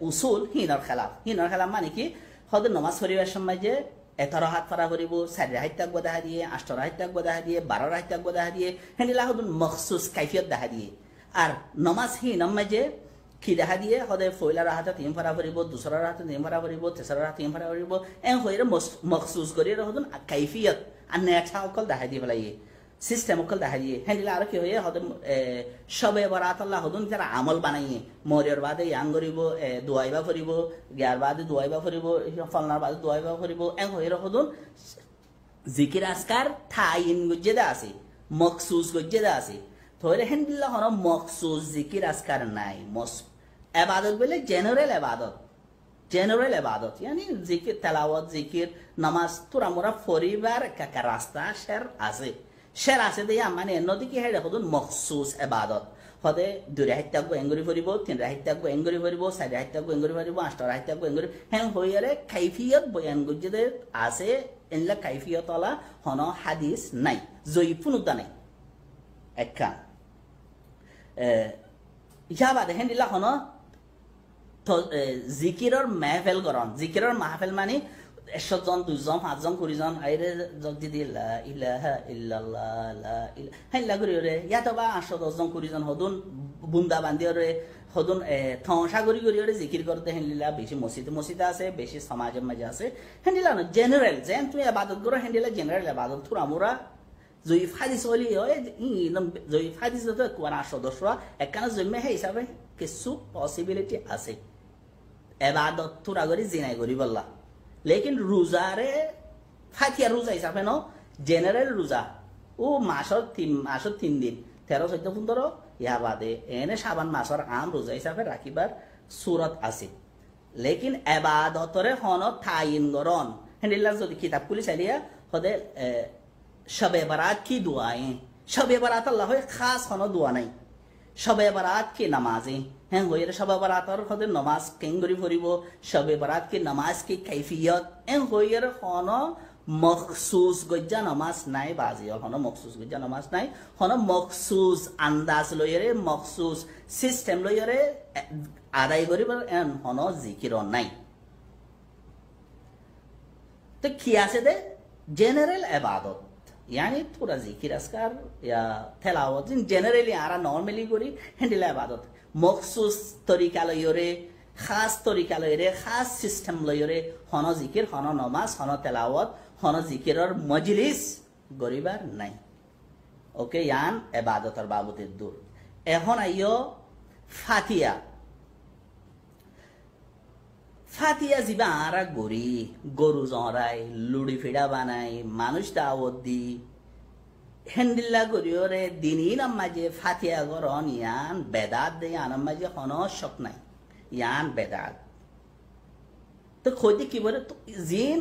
উসুল হিনর খেলাফ মানে কি হদুন নমাজ পড়িবার সমাজে 11 হাত ফারা করিব 4 হাত তাক দেখা দিয়ে 8 হাত তাক দেখা দিয়ে 12 হাত তাক দেখা দিয়ে হেনিলা হদুন মখসুস কাইফিয়ত দেখা দিয়ে আর নমাজ হি নমাজে কি দেখা দিয়ে হদে ফয়লার হাতে 3 ফারা করিব দুসরার হাতে 3 ফারা করিব তেসরার হাতে 3 ফারা করিব এন হইরে মখসুস করি হদুন কাইফিয়ত আর নেছা অকল দেখা দিয়ে ফেলাই সিস্টেম অকল দেখা দিয়ে হেনিলা আর কি হয়ে হদে সবে বরাত আল্লাহ হদুন যারা আমল বানাইয়ে মরিয়র বাদে ইয়াং করিব দোয়াইবা করিব গিয়ার বাদে দোয়াইবা করিব ফলনার বাদে দোয়াইবা করিব এন হইরে হদুন জিকির আসকার থাইন গজ্জেদা আছে মখসুস গজ্জেদা আছে থইরে হেনিলা হন মখসুস জিকির আসকার নাই এবাদত বলে জেনারেল এবাদত यानी জিকির তেলাওয়াত জিকির নামাজ তোরা মোরা ফরিবার কাকা রাস্তা শের আছে দেয়া মানে নদীকে হেডে হদুন মখসুস এবাদত হদে 2 রাত তাকবো এঙ্গুরি ফরিব 3 রাত তাকবো এঙ্গুরি ফরিব 4 রাত তাকবো এঙ্গুরি ফরিব 8 রাত তাকবো এঙ্গুরি হেন হইয়ারে কাইফিয়ত বয়ান গজ্জেদে আছে এনলা কাইফিয়ত আলা হন হাদিস নাই জয়ীফুন উদ্দা নাই একা ইয়া বাদে হেন দিলা হন জিকিৰৰ মাহফিল কৰণ জিকিৰৰ মাহফিল মানে 100 জন 200 জন 5 জন 20 জন আইরে যদি লা ইলাহা ইল্লাল্লাহ লা ইলাহা হেলা করিরে ইয়াতবা 810 জন 20 জন হদুন বুন্দা বান্দিরে হদুন থংসা করিরে জিকির করতে হেনলিলা বেশি মসজিদ আছে বেশি সমাজের মাঝে আছে হেনলিলা জেনারেল যেন তুই ইবাদত করো হেনলিলা জেনারেল ইবাদত তুরা মোরা জয়ীফ হাদিস হলি হয় জয়ীফ হাদিস তো কোরআন সদস্য একখানা জন্মে হে হিসাবে কিছু পসিবিলিটি আছে এবাদত তোরা করি জিনাই করি বললা লেকিন রোজারে ফাতিয়া রোজা হিসাবে ন জেনারেল রোজা ও মাসর 3 দিন 13, 14, 15 ইয়া বাদে এনে শাবান মাসর আম রোজা হিসাবে রাখিবার সুরত আছে লেকিন এবাদতরে হন থাইন গরন হেনিলা যদি কিতাব খুলি চালিয়া হদে শবে বারাত কি দুয়াएं শবে বারাত আল্লাহ খাস হন দুয়া নাই শবে বারাত কি নামাজে হ্যাঁ হইরে শবে বারাতর হদে নামাজ কেঙ্গরি ফরিব শবে বারাত কি নামাজ কি কাইফিয়ত এন হইরে হন মখসুস গজ্জা নামাজ নাই বাজি হন মখসুস গজ্জা নামাজ নাই হন মখসুস আন্দাজ লইরে মখসুস সিস্টেম লইরে আদায় করিব এন হন জিকির নাই তো কি আছে দে জেনারেল ইবাদত यानी थोड़ा जिकिर अस्कार या तेलावत जिन जनरली आरा नॉर्मली करी हैंडल इबादत मखसूस तरीका लयरे खास तरीका लयरे खास सिस्टम लयरे हनो जिकिर हनो नमाज हनो तेलावत हनो जिकिरर मजलिस गरीबार নাই ओके यान इबादतर बाबते दूर এখন আইও ফাতিয়া ফাতিয়া জিবা আরা গরি গরু জরাই লুড়ি ফিড়া বানাই মানুষ দাওয়াত দি হেন্দিল্লা গরিওরে দিনই নামাজে ফাতিয়া গরন ইয়ান বেদাত দে আনামাজে হনো শক নাই ইয়ান বেদাত তো খোদি কি বলে জিন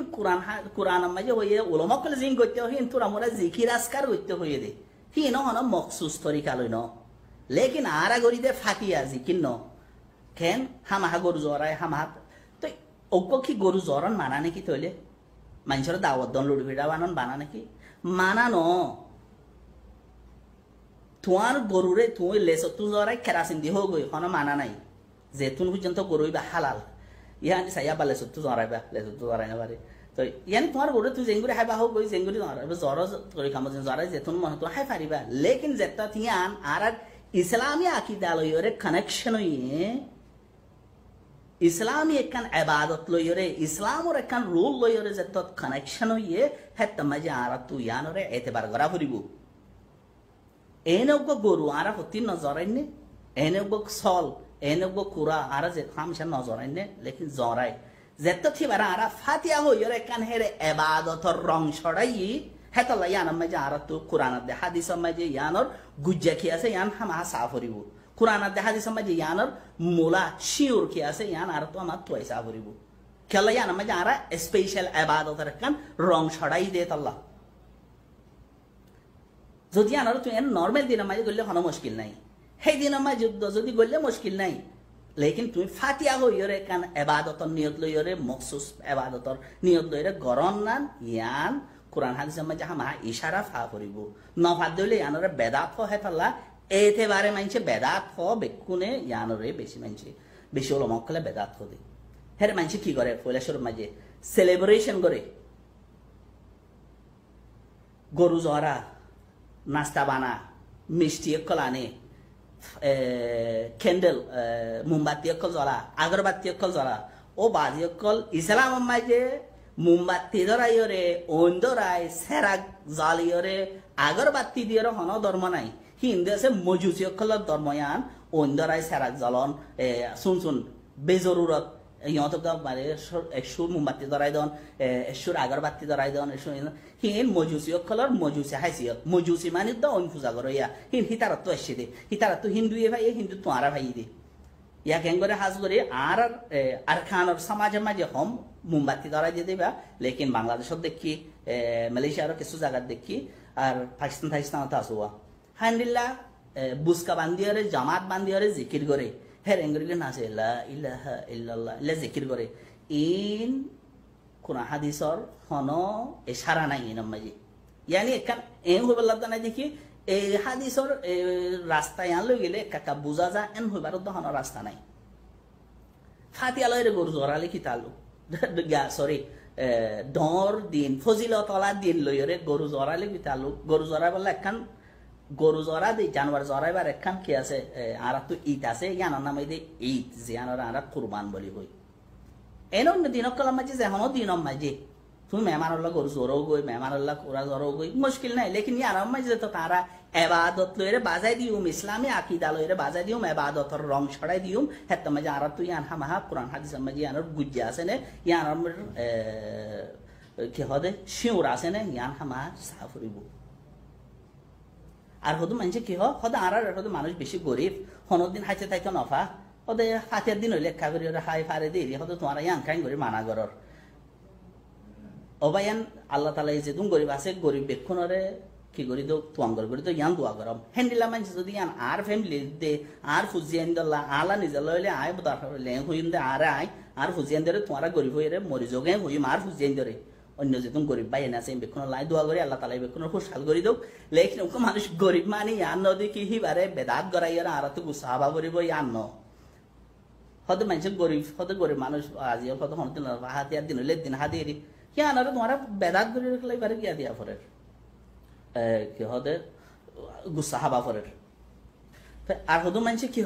কুরআন নামাজে হইয়ে উলামা কল জিন গইতে হই কিন্তু আমরা জিকির আসকার গইতে হইয়ে দে হি ন হন মখসুস তরিকা লইন লেকিন আরা গরি দে ফাতিয়া জিকিন ন কেন হামাহা গরু জরাই হামাহাত তো অজ্ঞ কি গরু জরন মানা নাকি তৈলে মানুষের দাওয়াত দন লুড়ি ফিরা বানন বানা নাকি মানা ন তোমার গরুরে তুই লেসতু জরাই কেরাসিন দি হোক এখন মানা নাই যেতুন পর্যন্ত গরুই বা হালাল ইয়ান সাইয়া বা লেসতু জরাই বা লেসতু জরাই না পারে তো ইয়ান তোমার গরু তুই জেঙ্গুরি হাইবা হোক ওই জেঙ্গুরি জরাই জ্বর তরি কাম জরাই যেতুন মনে তো হাই পারিবা লেকিন যেটা তিয়ান আর ইসলামী আকিদা লইরে কানেকশন হইয়ে ইসলামী একখান আবাদত লইরে ইসলামর একখান রুল লইরে যেটা কানেকশন হইয়ে হেত মাঝে আর তুই ইয়ানরে এতেবার করা ফুরিব এনে গরু আর হতি নজরাইনে এনে সল এনে কুরা আর যে হামসা নজরাইনে লেকিন জরাই যেটা থিবার আর ফাতিয়া হইরে একখান হেরে আবাদতর রং ছড়াই হেতলা ইয়ান মাঝে আর তু কুরআনত দে হাদিস মাঝে ইয়ানর গুজ্জা কি আছে ইয়ান হামা সাফ হরিব কুরআনত দে হাদিস মাঝে ইয়ানর মুলা শিউর কি আছে ইয়ান আর তো আমার তোই সাফ হরিব খেলা ইয়ান মাঝে আর স্পেশাল আবাদতর একখান রং ছড়াই দে আল্লাহ যদি আনার তুই নর্মাল দিনের মাঝে গড়লে কোনো মুশকিল নাই সেই দিনের মাঝে যদি গড়লে মুশকিল নাই লেকিন তুমি ফাতিয়া হইরে কান আবাদতর নিয়ত লইরে মখসুস আবাদতর নিয়ত লইরে গরম নান ইয়ান কুরআন হাদিসের মাঝে হামা ইশারা ফা করিব নফাদ দইলে ইয়ানরে বেদাত হে তাল্লা এতেবারে মানছে বেদাত হ বেকুনে ইয়ানরে বেশি মানছে বেশি হলো মক্কলে বেদাত হ দে হেরে মানছে কি করে ফয়লাশর মাঝে সেলিব্রেশন করে গরু জরা নাস্তা বানা মিষ্টি অকল আনে ক্যান্ডেল মোমবাতি অকল জ্বলা আগরবাতি অকল জ্বলা ও বাজি অকল ইসলাম মাঝে মোমবাতি ধরাইরে ওন ধরাই সেরাক জালিয়রে আগরবাতি দিয়ে হন ধর্ম নাই হিন্দু আছে মজুসি অকলের ধর্ময়ান ওন ধরাই সেরাক জ্বলন শুন বেজরুরত ইহঁতক মানে এসুর মোমবাতি ধরাই দন এসুর আগরবাতি ধরাই দন এসুর হিন মজুসি অকলর মজুসি হাইসিয়ত মজুসি মানে তো অন পূজা করো ইয়া হিন হিতারত তো এসে দে হিতারত তো হিন্দু ভাই হিন্দু তোমারা ভাই দে ইয়া কেন করে হাজ করে আর খানোর সমাজের মাঝে হম মোমবাতি ধরাই দিয়ে দেবা লেকিন বাংলাদেশত দেখি মালয়েশিয়ার কিছু জায়গার দেখি আর পাকিস্তানত আসুয়া হান্দিল্লা বুসকা বান্দিয়ারে জামাত বান্দিয়ারে জিকির করে হের এঙ্গরিলে নাচে লা ইলাহা ইল্লাল্লাহ ইল্লা জিকির করে ইন কোন হাদিসর হন ইশারা নাই ইনাম মাঝে ইয়ানি একখান এম হইবার লাগতা নাই দেখি এই হাদিসর রাস্তা ইয়ান লই গেলে কাকা বুঝা যা এন হইবার হন রাস্তা নাই ফাতিয়া লইরে গরু জরালে কি তালু সরি ডর দিন ফজিলতলা দিন লইরে গরু জরালে কি তালু গরু জরা বললে একখান গরু জরা দি জানোয়ার জরাইবার একখান কি আছে আর তো ঈদ আছে ইয়ানোর নাম এই ঈদ যে আর কুরবান বলি হই এন দিনকল মাঝে যেমন দিনম মাঝে তুমি মেহমানুল্লাহ গরু জরও গই মেহমানুল্লাহ কোরা জরও গই মুশকিল নাই লেকিন ইয়ার মাঝে তো তারা এবাদত লইরে বাজাই দিউম ইসলামী আকিদা লইরে বাজাই দিউম এবাদতর রং ছড়াই দিউম হেত মাঝে আর তুই ইয়ান হামাহা কোরআন হাদিসের মাঝে ইয়ানোর গুজ্জা আছে নে ইয়ানোর কি হদে শিউর আছে নে ইয়ান হামা সাফরিব আর হদু মানুষ কি হদে আর হদে মানুষ বেশি গরিব হনর দিন হাইতে থাইতে নফা হদে হাতের দিন হইলে লেখা করি হাই ফারে দিয়ে হদে তোমার ইয়ান খাই করি মানা গরর অবায়ান আল্লাহ তালা যে তুমি গরিব আছে গরিব বেক্ষণরে কি করি তো তুয়াঙ্গর করি তো ইয়ান দোয়া গরম হ্যান্ডিলা মানুষ যদি ইয়ান আর ফ্যামিলি দে আর ফুজিয়ান দল্লা আলা নিজে লইলে আয় লে হইন দে আর আয় আর ফুজিয়ান দরে তোমার গরিব হইরে মরি যোগে হইম আর ফুজিয়ান দরে অন্য যে তুমি গরিব বাইন আছে বেক্ষণ লাই দোয়া করি আল্লাহ তালা বেক্ষণের খুশাল করি দোক লেকিন মানুষ গরিব মানে ইয়ান নদী কি হিবারে বেদাত গড়াইয়ার আর তো গুসাহাবা করিব ইয়ান ন হতে মানুষ গরিব মানুষ আজি কত হন হাতিয়ার দিন হইলে দিন হাতিয়ে দি ইয়ান আর তোমার বেদাত গড়ি রাখলে এবারে গিয়া দিয়া ফরের কি হতে গুসাহাবা ফরের আর হদু মানুষ কি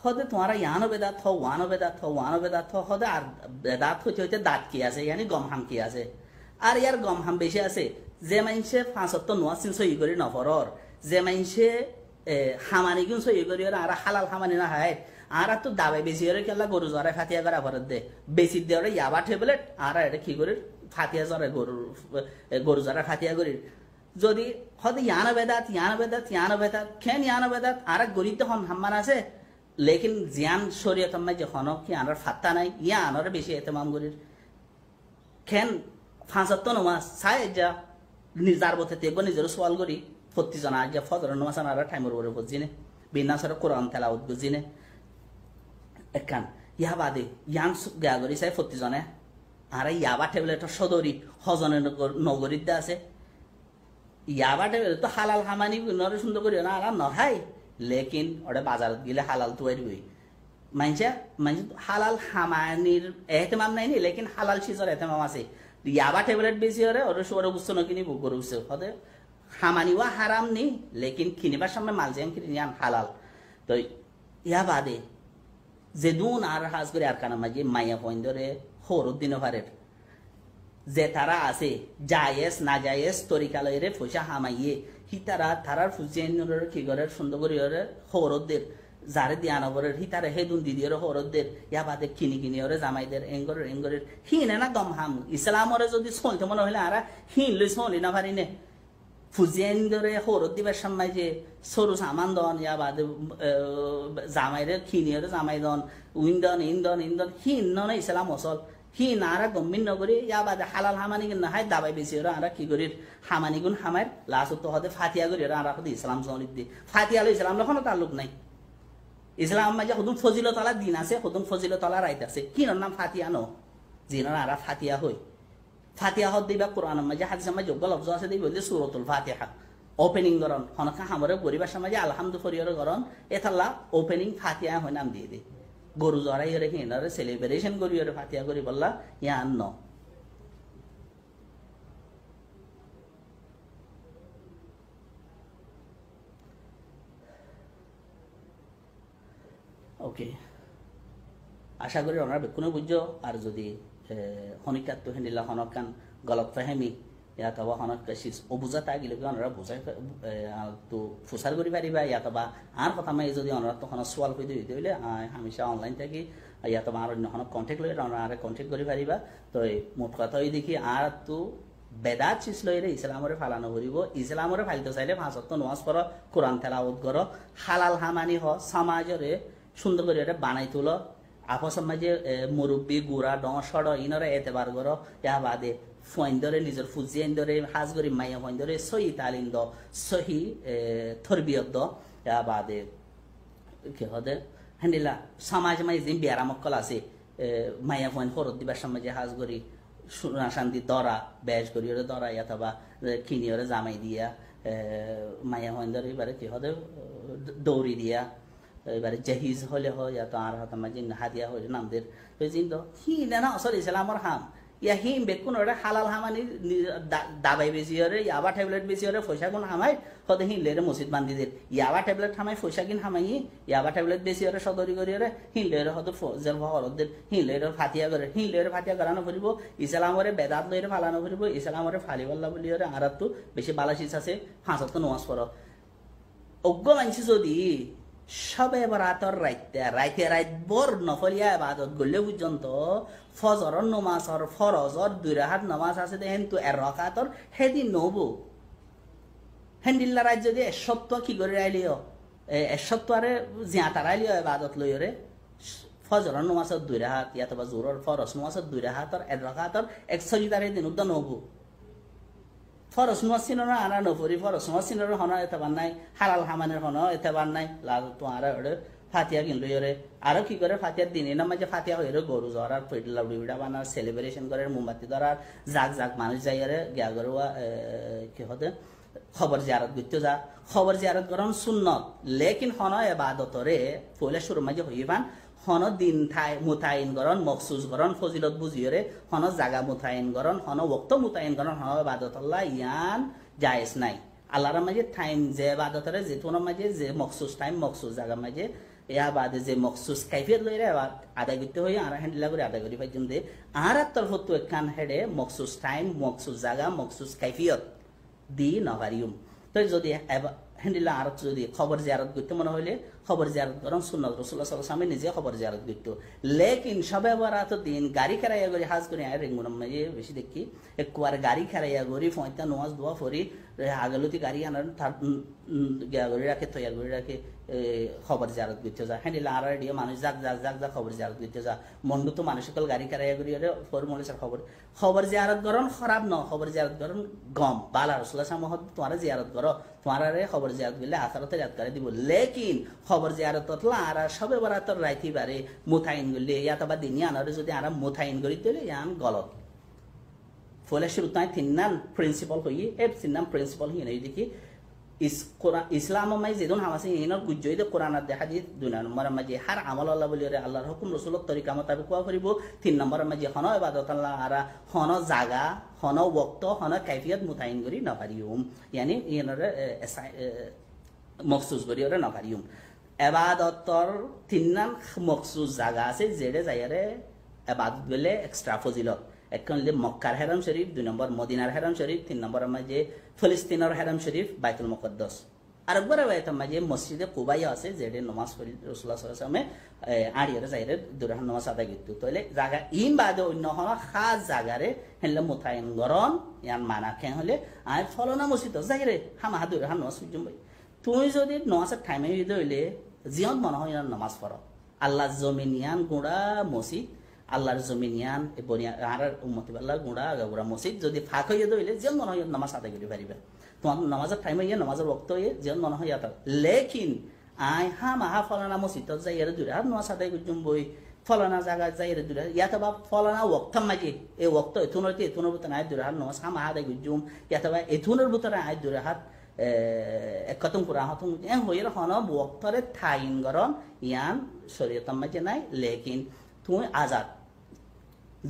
হদে তোমার ইয়ানো বেদাত ওয়ানো বেদাত হদে আর বেদাত হইতে হইতে দাঁত কি আছে ইয়ানি গমহাম কি আছে আর ইয়ার গমহাম বেশি আছে যে মানুষে ৫০ নোয়াসিন সই করি নফরর যে মানুষে হামানি গুণ সই করি আর হালাল হামানি না হয় আর তো দাবে বেশি হলে কেলা গরু জরাই ফাতিয়া করা ফরত দে বেশি দেওয়ারে ইয়াবা টেবলেট আর এটা কি করি ফাতিয়া জরে গরু জরা ফাতিয়া করি যদি হদে ইয়ানো বেদাত খেন ইয়ানো বেদাত আর গরিব তো হন হাম্মান আছে লেকিন জিয়ান শরীয়ত মাঝে হনক কি আনার ফাত্তা নাই ইয়া আনার বেশি এতেমাম করির খেন ৭৫ নমাজ চাই যা নিজার বতে তেব নিজের সোয়াল করি প্রতিজন আজ ফজর নামাজ আনারা টাইমের উপরে বুঝিনে বিনাসর কোরআন তেলাওয়াত বুঝিনে একান ইয়া বাদে ইয়ান গা করি চাই প্রতিজনে আর ইয়াবা টেবলেট সদরি হজনে নগরীত আছে ইয়াবা টেবলেট তো হালাল হামানি নরে সুন্দর করি না আর নহাই লেকিন ওটা বাজারত গেলে হালাল তো এরবই মানছে হালাল হামানির এহতেমাম নাই নি লেকিন হালাল সিজর এহতেমাম আছে ইয়াবা টেবলেট বেশি হরে ওরে সরে বুঝছো না কিনি বুক করছে হতে হামানিওয়া হারাম নি লেকিন কিনিবার সামনে মাল যেন কিনি আন হালাল তো ইয়া বাদে যে দুন আর হাজ করে আর কানা মাঝে মাইয়া পয়েন্ট ধরে হরুদ্দিন হারের যে তারা আছে জায়েজ না জায়েজ তরিকালয়ের পয়সা হামাইয়ে হিতারা তারার ফুজিয়ানোর কি করে সুন্দর করে হরদের যারে দিয়ানবরের হিতারে হেদুন দিদিওর হরদের ইয়া বাদে কিনি কিনি ওরে জামাইদের এঙ্গরের হিনে না দম হাম ইসলামরে যদি চলতে মনে হলে আর হিন লই চলি না পারি নে ফুজিয়ান ধরে হরদ দিবার সময় যে সরু সামান দন ইয়া বাদে জামাইরে খিনিওরে জামাই দন উইন্দন ইন্দন হিন নয় ইসলাম অসল হি নারা গম্মিন নগরী ইয়া বাদে হালাল হামানি গুন নাহাই দাবাই বেশি ওরা আমরা কি করি হামানি গুন হামার লাস্ট তো হতে ফাতিয়া করি ওরা আমরা ইসলাম সলিদ দি ফাতিয়া ইসলাম কোনো তাল্লুক নাই ইসলাম মাঝে হুদুম ফজিলতলা দিন আছে হুদুম ফজিলতলা রাইত আছে কি নাম ফাতিয়া ন জিনার আরা ফাতিয়া হই ফাতিয়া হদ দিবা কোরআন মাঝে হাদিসের মাঝে যোগ্য লফজ আছে দিই বলতে সূরাতুল ফাতিহা ওপেনিং গরন হনকা হামরে পরিবার সমাজে আলহামদুলিল্লাহ গরন এথাল্লা ওপেনিং ফাতিহা হয় নাম দিয়ে দে গরু জরাই রে হিনারে সেলিব্রেশন করি রে ফাতিহা করি বললা ইয়া ন ওকে আশা করি ওনারা বেকুনে বুঝছো আর যদি হনিকাত তো হেন্দিলা হনকান গলত ফাহেমি ইয়াতবা হনক কাশিস অবুজা তাগিলে ওনারা বুঝাই তো ফুসার করি পারিবা ইয়াতবা আর কথা মাই যদি ওনারা তো হন সোয়াল কই দিতে হইলে হামেশা অনলাইন থাকি ইয়াতবা আর অন্য হনক কন্টাক্ট লই ওনারা কন্টাক্ট করি পারিবা তো মোট কথা হই দেখি আর তো বেদাত চিজ লইরে ইসলামরে ফালানো করিব ইসলামরে ফালিতে চাইলে 5 ওয়াক্ত নামাজ পড়ো কোরআন তেলাওয়াত করো হালাল হামানি হ সমাজরে সুন্দর করে এটা বানাই তুলো আপস মাঝে মুরব্বী গুড়া ডং সড় ইনরে এতেবার করো ইয়া বাদে ফোন ধরে নিজের ফুজিয়ান ধরে হাজ করি মাইয়া ফোন ধরে সহি তালিম দ সহি থরবিয়ত দ ইয়া বাদে কি হদে হ্যান্ডিলা সমাজ মাই জিম বিয়ারামকল আছে মাইয়া ফোন হরত দিবার সমাজে হাজ করি শান্তি দরা বেশ করি ওরে দরা অথবা কিনি ওরে জামাই দিয়া মাইয়া ফোন ধরে এবারে কি হদে দৌড়ি দিয়া এবারে জাহিজ হলে হয় তো আর হাত মাঝে হাদিয়া হলে নামদের তো হি না আসলে ইসলামর হাম ইয়া হিম বেকুন ওরা হালাল হামানি দাবাই বেশি হরে ইয়াবা ট্যাবলেট বেশি হরে পয়সা গুণ হামাই হতে হিনলেরে মসজিদ বান্ধি দের ইয়াবা ট্যাবলেট হামাই পয়সা কিন হামাই ইয়াবা ট্যাবলেট বেশি হরে সদরি করি হরে হিনলেরে হতে ফজল হরদের হিনলেরে ফাতিয়া করে হিনলেরে ফাতিয়া করানো করিব ইসলামরে বেদাত লইরে ফালানো করিব ইসলামরে ফালিবাল্লা বলি হরে আর তো বেশি বালাশিস আছে 5 ওয়াক্ত নামাজ পড়ো অজ্ঞ মানছি যদি সবে বরাতর রাইতে রাইত বর নফলিয়া ইবাদত গলে পর্যন্ত ফজরর নামাজর ফরজর 2 রাকাত নামাজ আছে দেন তো 1 রাকাতর হেদি নব হেন্দিল্লা রাত যদি 1 কি করে রাইলিও 1 আরে জিয়া তারাইলিও ইবাদত লইরে ফজরর নামাজর 2 রাকাত ইয়াতবা জোরর ফরজ নামাজর 2 রাকাতর 1 রাকাতর 100 তারে দিন উদ্দ নব ফরস নসিনর আনা নফরি ফরস নসিনর হন এতবার নাই হালাল হামানের হন এতবার নাই লাল তো আর ফাতিয়া কিনলো রে আরো কি করে ফাতিয়ার দিনে না মাঝে ফাতিয়া হয়ে গরু জরার পেটলা বিড়া বানার সেলিব্রেশন করে মোমবাতি ধরার জাগ মানুষ যাই রে গিয়া গরুয়া কি হতে খবর জিয়ারত করতে যা খবর জিয়ারত করন সুন্নত লেকিন হন ইবাদতরে পয়লা শুরু মাঝে হইবান হন দিন মুতায়ন করন মখসুস করন ফজিলত বুঝিয়ে হন জাগা মুতায়ন করন হন ওক্ত মুতায়ন করন হন ইবাদতুল্লাহ ইয়ান জায়েজ নাই আল্লাহর মাঝে টাইম যে ইবাদতরে যেতুনের মাঝে যে মখসুস টাইম মখসুস জাগা মাঝে ইয়া বাদে যে মখসুস কাইফিয়ত লইরে আদায় করতে হই আর হ্যান্ডেলা করে আদায় করি পাইজম দে আর তরফত একখান হেডে মখসুস টাইম মখসুস জাগা মখসুস কাইফিয়ত দি নগারিয়ম তো যদি হ্যান্ডিলা আর যদি খবর জিয়ারত করতে মনে হইলে খবর জিয়ারত করন সুন্নাত রাসূলুল্লাহ সাল্লাল্লাহু আলাইহি ওয়াসাল্লাম নিজে খবর জিয়ারত করত লেকিন সবে বরাত দিন গাড়ি খারাইয়া করে হাজ করে আয় রেঙ্গুন মাঝে বেশি দেখি একবার গাড়ি খারাইয়া গরি ফয়তা নামাজ দোয়া ফরি আগলতি গাড়ি আনার গিয়া গরি রাখে তৈয়ার করে রাখে খবর জিয়ারত করতে যা হ্যান্ডিলা আর ডিয়া মানুষ যাক খবর জিয়ারত করতে যা মন্ডু তো মানুষ সকল গাড়ি খারাইয়া গরি ফর মনে খবর জিয়ারত করন খারাপ ন খবর জিয়ারত করন গম বালা রাসূলুল্লাহ সাল্লাল্লাহু আলাইহি ওয়াসাল্লাম তোমার জিয়ারত করো তোমারে খবর জিয়ারত গেলে আসারতে ইয়াদ করে দিব লেকিন খবর জিয়ারত আর সবে বরাতর রাইতি বারে মুতাইন গলে ইয়াতবা দিনি আনারে যদি আর মুতাইন করি দিলে ইয়ান গলত ফলে শুরুতাই তিননান প্রিন্সিপাল হই এ তিননান প্রিন্সিপাল হই নাই দেখি ইসলাম মাই যেদন হামাসি ইনর গুজ্জই দে কোরআন আর হাদিস দুই নম্বর মাঝে হার আমল আল্লাহ বলি রে আল্লাহর হুকুম রাসূলের তরিকা মোতাবেক কোয়া করিব তিন নম্বর মাঝে হন ইবাদত আল্লাহ আর হন জাগা হন ওয়াক্ত হন কাইফিয়ত মুতাইন করি না পারিউম ইয়ানি ইনরে মখসুস করি ওরে না পারিউম ইবাদতর তিননান মখসুস জাগা আছে যেড়ে যাইরে ইবাদত বলে এক্সট্রা ফজিলত এখন মক্কার হেরাম শরীফ দুই নম্বর মদিনার হেরাম শরীফ তিন নম্বর মাঝে ফিলিস্তিনের হেরাম শরীফ বাইতুল মুকদ্দাস আর একবার বাইতুল মাঝে মসজিদে কুবাই আছে যেডে নামাজ পড়ি রাসূলুল্লাহ সাল্লাল্লাহু আলাইহি ওয়াসাল্লামে আড়িয়ারে যাইরে দুরহান নামাজ আদায় করতে তাইলে জায়গা ইম বাদে অন্য হল খাস জায়গারে হেলে মুতায়ন গরন ইয়ান মানা কেন হলে আই ফলনা মসজিদ যাইরে হামা দুরহান নামাজ পড়ুম ভাই তুমি যদি নামাজের টাইমে হইলে জিয়ত মনে হয় নামাজ পড়ো আল্লাহ জমিনিয়ান গুড়া মসজিদ আল্লাহর জমিনিয়ান আর উম্মতি আল্লাহ গুড়া আগাগুড়া মসজিদ যদি ফাঁক হইয়া দইলে যেন মনে হয় নামাজ আদায় করি পারিবে তোমার নামাজের টাইম হইয়া নামাজের বক্ত হইয়ে যেন মনে হয় লেকিন আই হা মাহা ফলানা মসজিদ যাই এর দূরে আর নামাজ আদায় করছুম বই ফলানা জায়গা যাই এর দূরে ইয়াতে বা ফলানা ওক্ত মাঝে এই ওক্ত এথুনের ভিতরে আয় দূরে হাত নামাজ হা মাহা আদায় করছুম ইয়াতে বা এথুনের ভিতরে আয় দূরে হাত একতম কুরা হতম হইয়ের হন ওক্তরে ঠাইন গরন ইয়ান শরীয়তের মাঝে নাই লেকিন তুমি আজাদ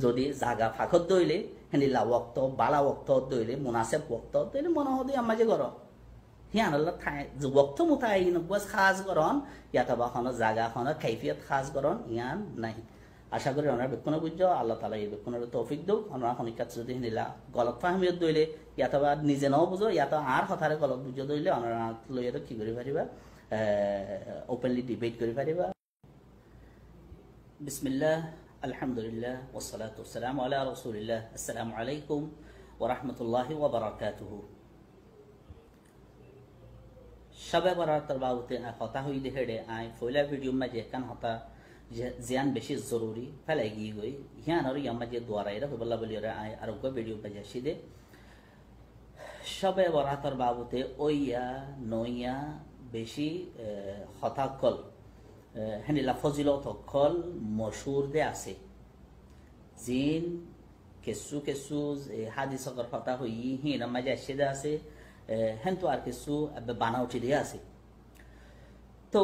যদি জাগা ফাঁকত দইলে হেনিলা ওক্ত বালা ওক্ত দইলে মুনাসেব ওক্ত দইলে মনে হদে আমাজে গর হিয়ান আল্লাহ ওক্ত মুতাই নবাস খাস গরন ইয়াতবা হন জাগা হন কাইফিয়ত খাস গরন ইয়ান নাই আশা করি ওনার বেকুন বুঝছো আল্লাহ তাআলা এই বেকুনের তৌফিক দাও ওনার হনিকাত যদি হেনিলা গলত ফাহমিয়ত দইলে ইয়াতবা নিজে নাও বুঝো ইয়াত আর কথারে গলত বুঝো দইলে ওনার লইয়া কি করি পারিবা ওপেনলি ডিবেট করি পারিবা বিসমিল্লাহ আলহামদুলিল্লাহ ওয়াসসালাতু ওয়াসসালামু আলা রাসূলিল্লাহ আসসালামু আলাইকুম ওয়া রাহমাতুল্লাহি ওয়া বারাকাতুহু শবে বরাতের বাবতে হতা হই দেহেড়ে আই ফয়লা ভিডিও মাঝে কান হতা জিয়ান বেশি জরুরি ফেলাই গই গই হিয়ান আর ইয়াম মাঝে দোয়ারাইরা হবল্লা বলি রে আই আর গো ভিডিও বাজে সিদে শবে বরাতের বাবতে ওইয়া নইয়া বেশি হতা কল হেনিলা ফজিলত অকল মশুর দে আছে জিন কেসু কেসু হাদিসকর কথা হই হিনা মাঝে আসে দে আছে হেন তো আর কিছু বানাউটি দিয়ে আছে তো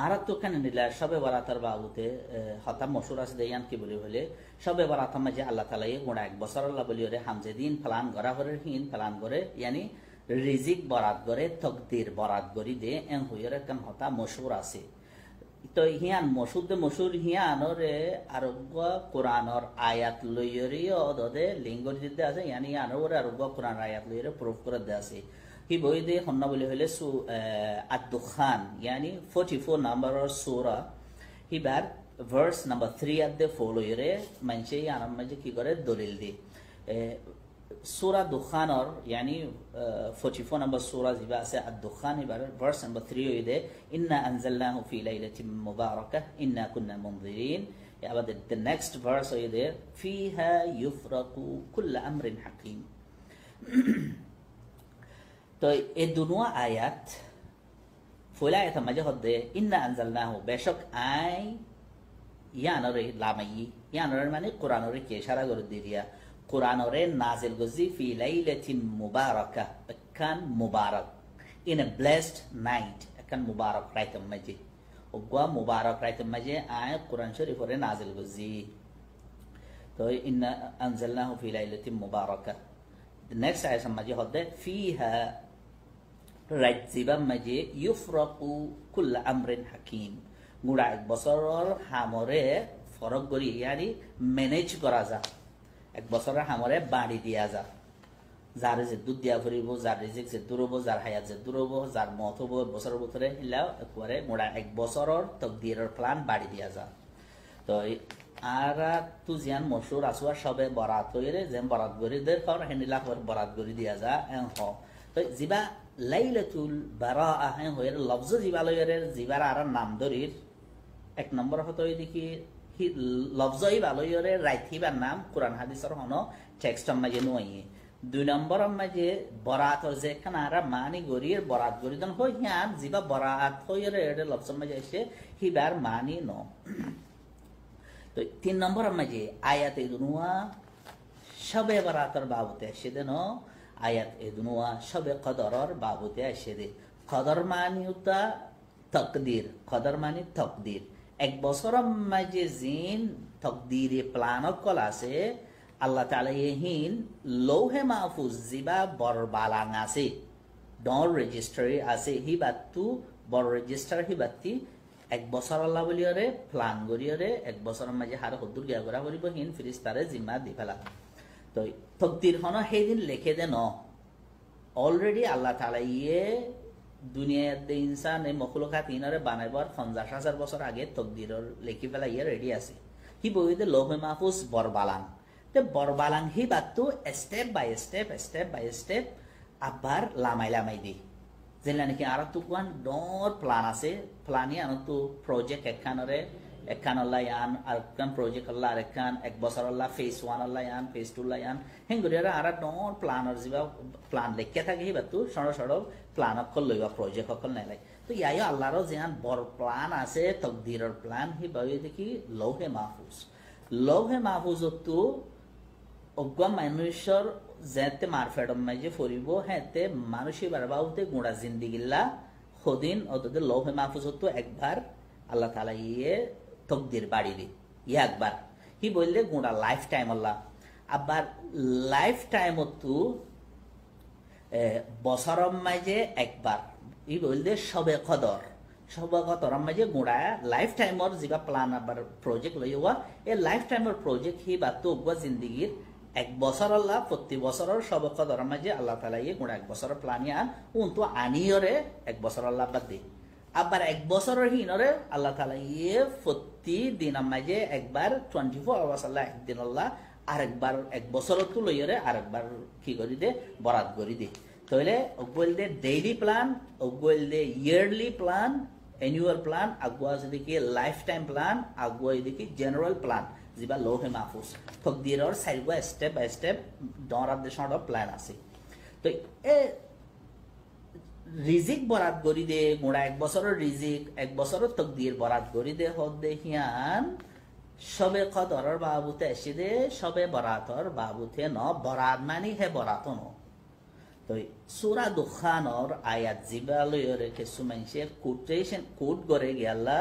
আর তো কেন নিলা সবে বরাতের বাবুতে হতা মশুর আছে দেয়ান কি বলি হলে সবে বরাতের মাঝে আল্লাহ তাআলা গোড়া এক বছর আল্লাহ বলি রে হামজে দিন প্লান করা করে হিন প্লান করে ইয়ানি রিজিক বরাত করে তকদির বরাত করি দে এন হইয়ার কান হতা মশুর আছে তো হিয়ান মশুর হিয়ানরে আরোগ্য কোরআনর আয়াত লইয়রিও দদে লিঙ্গর দিতে আছে ইয়ানি আনরে আরোগ্য কোরআন আয়াত লইয়রে প্রুফ করে দে আছে হি বই দে হন্না বলি হইলে আদ-দুখান ইয়ানি 44 নম্বরর সূরা হিবার ভার্স নাম্বার 3 at the follow-রে মানছে ইয়ানার মাঝে কি করে দলিল দি Surah Dukhanor, yani 44 number surah ziba ase ad-Dukhan ibar verse number 3 ide inna anzalnahu fi laylatin mubarakah inna kunna munzirin ya but the next verse ide fiha yufraqu kull amrin hakim to e dunwa ayat fola ayat maje hodde inna anzalnahu beshak ay yanore lamai yanore mane Quranore ke ishara kore diya Quranore nazil gozi fi laylatin mubarakah kan mubarak in a blessed night kan mubarak raitam maji ogwa mubarak raitam maji ay Quran sharif ore nazil gozi to inna anzalnahu fi laylatin mubarakah the next ayat maji hodde fiha right zibam maji yufraqu kull amrin hakim মুড়া এক বছরের হামরে ফরক করি yani manage করা যায় এক বছরের হামরে বাড়ি দিয়া যা যার যে দুধ দিয়া ফুরিব যার রিজিক যে দূরব যার হায়াত যে দূরব যার মত হব বছরের ভিতরে হিলাও একবারে মোড়া এক বছরের তকদিরের প্ল্যান বাড়ি দিয়া যা তো আর তু জিয়ান মশুর আসুয়া সবে বরাত হইরে যেন বরাত গরি দের ফর হেনিলা ফর বরাত গরি দিয়া যা এন হ তো জিবা লাইলাতুল বারাআ হেন হইরে লফজ জিবা লইরে জিবার আর নাম দরির এক নম্বর হতো দেখি লফজই ভালোইরে রাইথিবার নাম কোরআন হাদিসের হন টেক্সট মাঝে নয় দুই নম্বর মাঝে বরাতর যেখানে আরা মানি গরির বরাত গরিদন হই হিয়ান জিবা বরাত হইরে এডে লপসন মাঝে এসে হিবার মানি ন তো তিন নম্বর মাঝে আয়াত এদুনুয়া সবে বরাতর বাবুতে এসে দেন আয়াত এদুনুয়া সবে কদরর বাবুতে এসে দে কদর মানি উতা তকদির কদর মানি তকদির এক বছর মাঝে জিন তকদিরে প্লানক কল আছে আল্লাহ তাআলা ইহিন লৌহে মাহফুজ জিবা বরবালাং আছে ডর রেজিস্ট্রি আছে হিবাতু বড় রেজিস্টার হিবাতি এক বছর আল্লাহ বলিয়রে প্লান গরিয়রে এক বছরের মাঝে হার হদ্দুর গিয়া করা করিব হিন ফিরিস্তারে জিম্মা দি ফেলা তো তকদির হন সেইদিন লিখে দে ন অলরেডি আল্লাহ তাআলা ইয়ে দুনিয়াতে ইনসান এই মখলুকাত ইনরে বানাইবার 50,000 বছর আগে তকদিরর লিখি ফেলা ইয়ে রেডি আছে হি বইতে লৌহে মাহফুজ বরবালাং তে বরবালাং হি বাতু স্টেপ বাই স্টেপ আবার লামাই দি যেলা নাকি আর তো কোন ডর প্ল্যান আছে প্ল্যানি আনো তো প্রজেক্ট একখান আল্লাহ আন আর কোন প্রজেক্ট আল্লাহ আর একখান এক বছর আল্লাহ ফেজ 1 আল্লাহ আন ফেজ 2 আল্লাহ আন হেঙ্গুরিয়ারা আর ডর প্ল্যানার জিবা প্ল্যান লেখকে থাকে হি বাতু সড় প্ল্যান অকল লইবা প্রজেক্ট অকল নাই লাই তো ইয়ায়ো আল্লাহর যেন বড় প্ল্যান আছে তকদিরর প্ল্যান হি বাই দেখি লৌহে মাহফুজ তো অজ্ঞা মানুষের যেতে মারফেডম মাঝে ফরিব হেতে মানুষই বারবাউতে গুড়া জিন্দিগিল্লা হদিন অতদের লৌহে মাহফুজ তো একবার আল্লাহ তাআলা ইয়ে তকদির বাড়ি দি ইয়ে একবার হি বললে গুড়া লাইফ টাইম আল্লাহ আবার লাইফ টাইম তো বছরম মাঝে একবার ই বললে সবে কদর মাঝে গুড়া লাইফ টাইমর যিবা প্ল্যান আবার প্রজেক্ট লইয়া এ লাইফ টাইমর প্রজেক্ট হি বা তো অজ্ঞা জিন্দিগির এক বছর আল্লাহ প্রতি বছরের সব কদর মাঝে আল্লাহ তাআলা ইয়ে গুণা এক বছরের প্লানি আন উন্তু আনিয়রে এক বছর আল্লাহ বাদ দি আবার এক বছরের হিনরে আল্লাহ তাআলা ইয়ে প্রতি দিন মাঝে একবার 24 আওয়ার্স আল্লাহ একদিন আল্লাহ আরেকবার এক বছর তো লইরে আরেকবার কি করি দে বরাত করি দে তাহলে ওগুল দে ডেইলি প্ল্যান ওগুল দে ইয়ারলি প্ল্যান অ্যানুয়াল প্ল্যান আগুয়া দিকে লাইফ টাইম প্ল্যান আগুয়া দিকে জেনারেল প্ল্যান জিবা লৌহে মাহফুজ তকদিরর সাইডবা স্টেপ বাই স্টেপ ডরার দেশৰ প্ল্যান আছে তো এ রিজিক বরাত করি দে মোড়া এক বছরের রিজিক এক বছরের তকদির বরাত করি দে হদ দেখিয়ান সবে কদরর বাবুতে এসে দে সবে বরাতর বাবুতে ন বরাত মানি হে বরাত ন তো সূরা দুখানর আয়াত জিবা লয়রে কিছু মানুষে কোটেশন কোট করে গেলা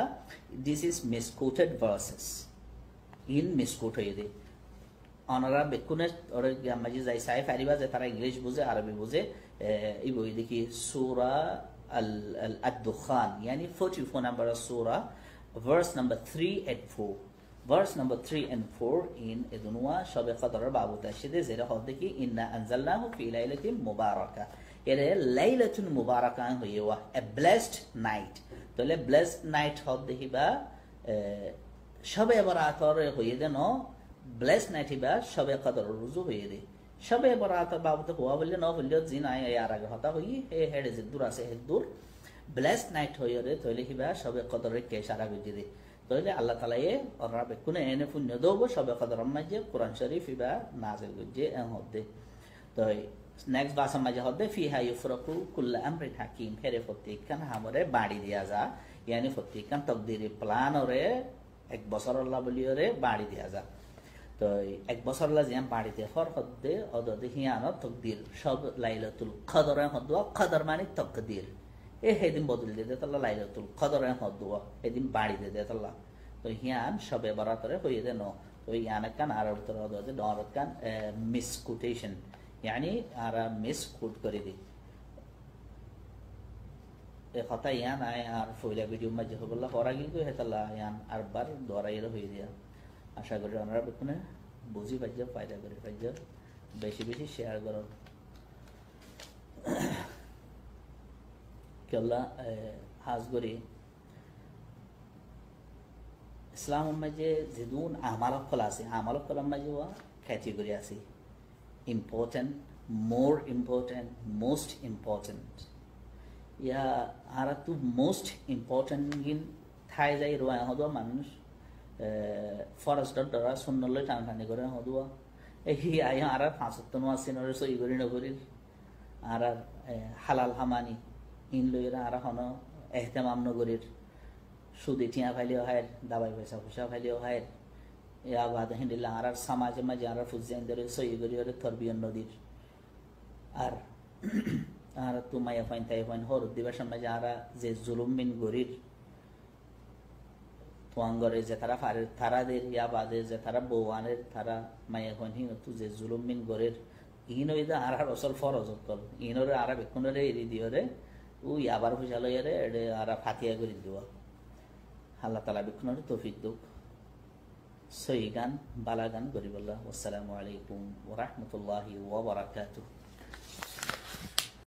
দিস ইজ মিসকোটেড ভার্সেস ইন মিসকোট হয়ে দে অনারা বেকুনে ওরে মাঝে যাই সাই ফারিবা যে তারা ইংলিশ বুঝে আরবি বুঝে এই বই দেখি সূরা আদ-দুখান yani 44 number Surah verse number 3 and 4 verse number 3 and 4 in edunwa shabe qadar babu tashide zera hod দেখি inna anzalnahu fi laylatin mubarakah এর লাইলাতুন মুবারাকা হইয়া a blessed night তাহলে blessed night হদ দেখিবা সবে বরাতর হইয়ে দেন ব্লেসড নাইট হিবা সবে কদর রুজু হইয়ে দে সবে বরাতর বাবুতে হওয়া বললে ন বললে জিন আয় আর আগে হতা হই হে হেডে যে দূর আছে হে দূর ব্লেসড নাইট হইয়ে রে তইলে হিবা সবে কদরের কে সারা গজি দে তইলে আল্লাহ তাআলা এ ওরা বেকুনে এনে পুণ্য দেব সবে কদর মাঝে কোরআন শরীফ হিবা নাজিল গজে এন হদে তো নেক্সট বাসা মাঝে হদে ফিহা ইফরাকু কুল্লু আমরিন হাকিম হেরে প্রত্যেকখান হামরে বাড়ি দিয়া যা ইয়ানি প্রত্যেকখান তকদিরি প্ল্যান ওরে এক বছর আল্লাহ বলিওরে বাড়ি দিয়া যা তো এক বছর আল্লাহ জিয়ান বাড়ি দিয়ে হর হদে অদদে হিয়ানো তকদির সব লাইলাতুল কদর হদুয়া কদর মানে তকদির এ হেদিন বদল দিয়ে দেতল্লা লাইলাতুল কদর হদুয়া হেদিন বাড়ি দিয়ে দেতল্লা তো হিয়ান সবে বরাতরে হইয়ে দেন তো ইয়ান কান আর উত্তর অদদে ডর কান মিসকোটেশন yani ara মিসকোট করে দি এ কথা ইয়ান আয় আর ফইলা ভিডিও মাঝে হবলা হরা কিন্তু হেতলা ইয়ান আর বার দরাইর হয়ে দিয়া আশা করি আপনারা বেকুনে বুঝি পাইজ ফায়দা করে পাইজ বেশি বেশি শেয়ার করো কেলা হাজ করি ইসলাম মাঝে যেদুন আমালত কলা আছে আমালত কলার মাঝে ক্যাটেগরি আছে important more important most important ইয়া আর তো মোস্ট ইম্পর্টেন্ট গিন ঠাই যাই রোয়া হদুয়া মানুষ ফরেস্টর দ্বারা শূন্যলৈ টানাটানি করে হদুয়া এই আই আর ফাঁসত্ব নোয়াসিনরে সই করি নগরীর আর হালাল হামানি ইন লইরা আর হন এহতেমাম নগরীর সুদি টিয়া ফাইলেও হায়ের দাবাই পয়সা পয়সা ফাইলেও হায়ের ইয়া বাদ হিন্দিল্লা আর সমাজে মাঝে আর ফুজিয়ান ধরে সই করি হরে থরবিয়ন নদীর আর আর তো মায়া ফাইন তাই ফাইন হর দিবাসন মাঝে আর যে জুলুম মিন গরির তোয়াঙ্গরে যে তারা ফারের তারাদের ইয়া বাদে যে তারা বৌয়ানের তারা মায়া ফাইন হিন তু যে জুলুম মিন গরির ইন ওই আর অসল ফরজ কল ইনরে আর বেকুনরে এরি দিওরে ও আবার পয়সা লইয়ারে এডে আর ফাতিয়া করে দিবা আল্লাহ তাআলা বেকুনরে তৌফিক দুক সহি গান বালা গান গরিবুল্লাহ। আসসালামু আলাইকুম ওয়া রাহমাতুল্লাহি ওয়া বারাকাতুহু।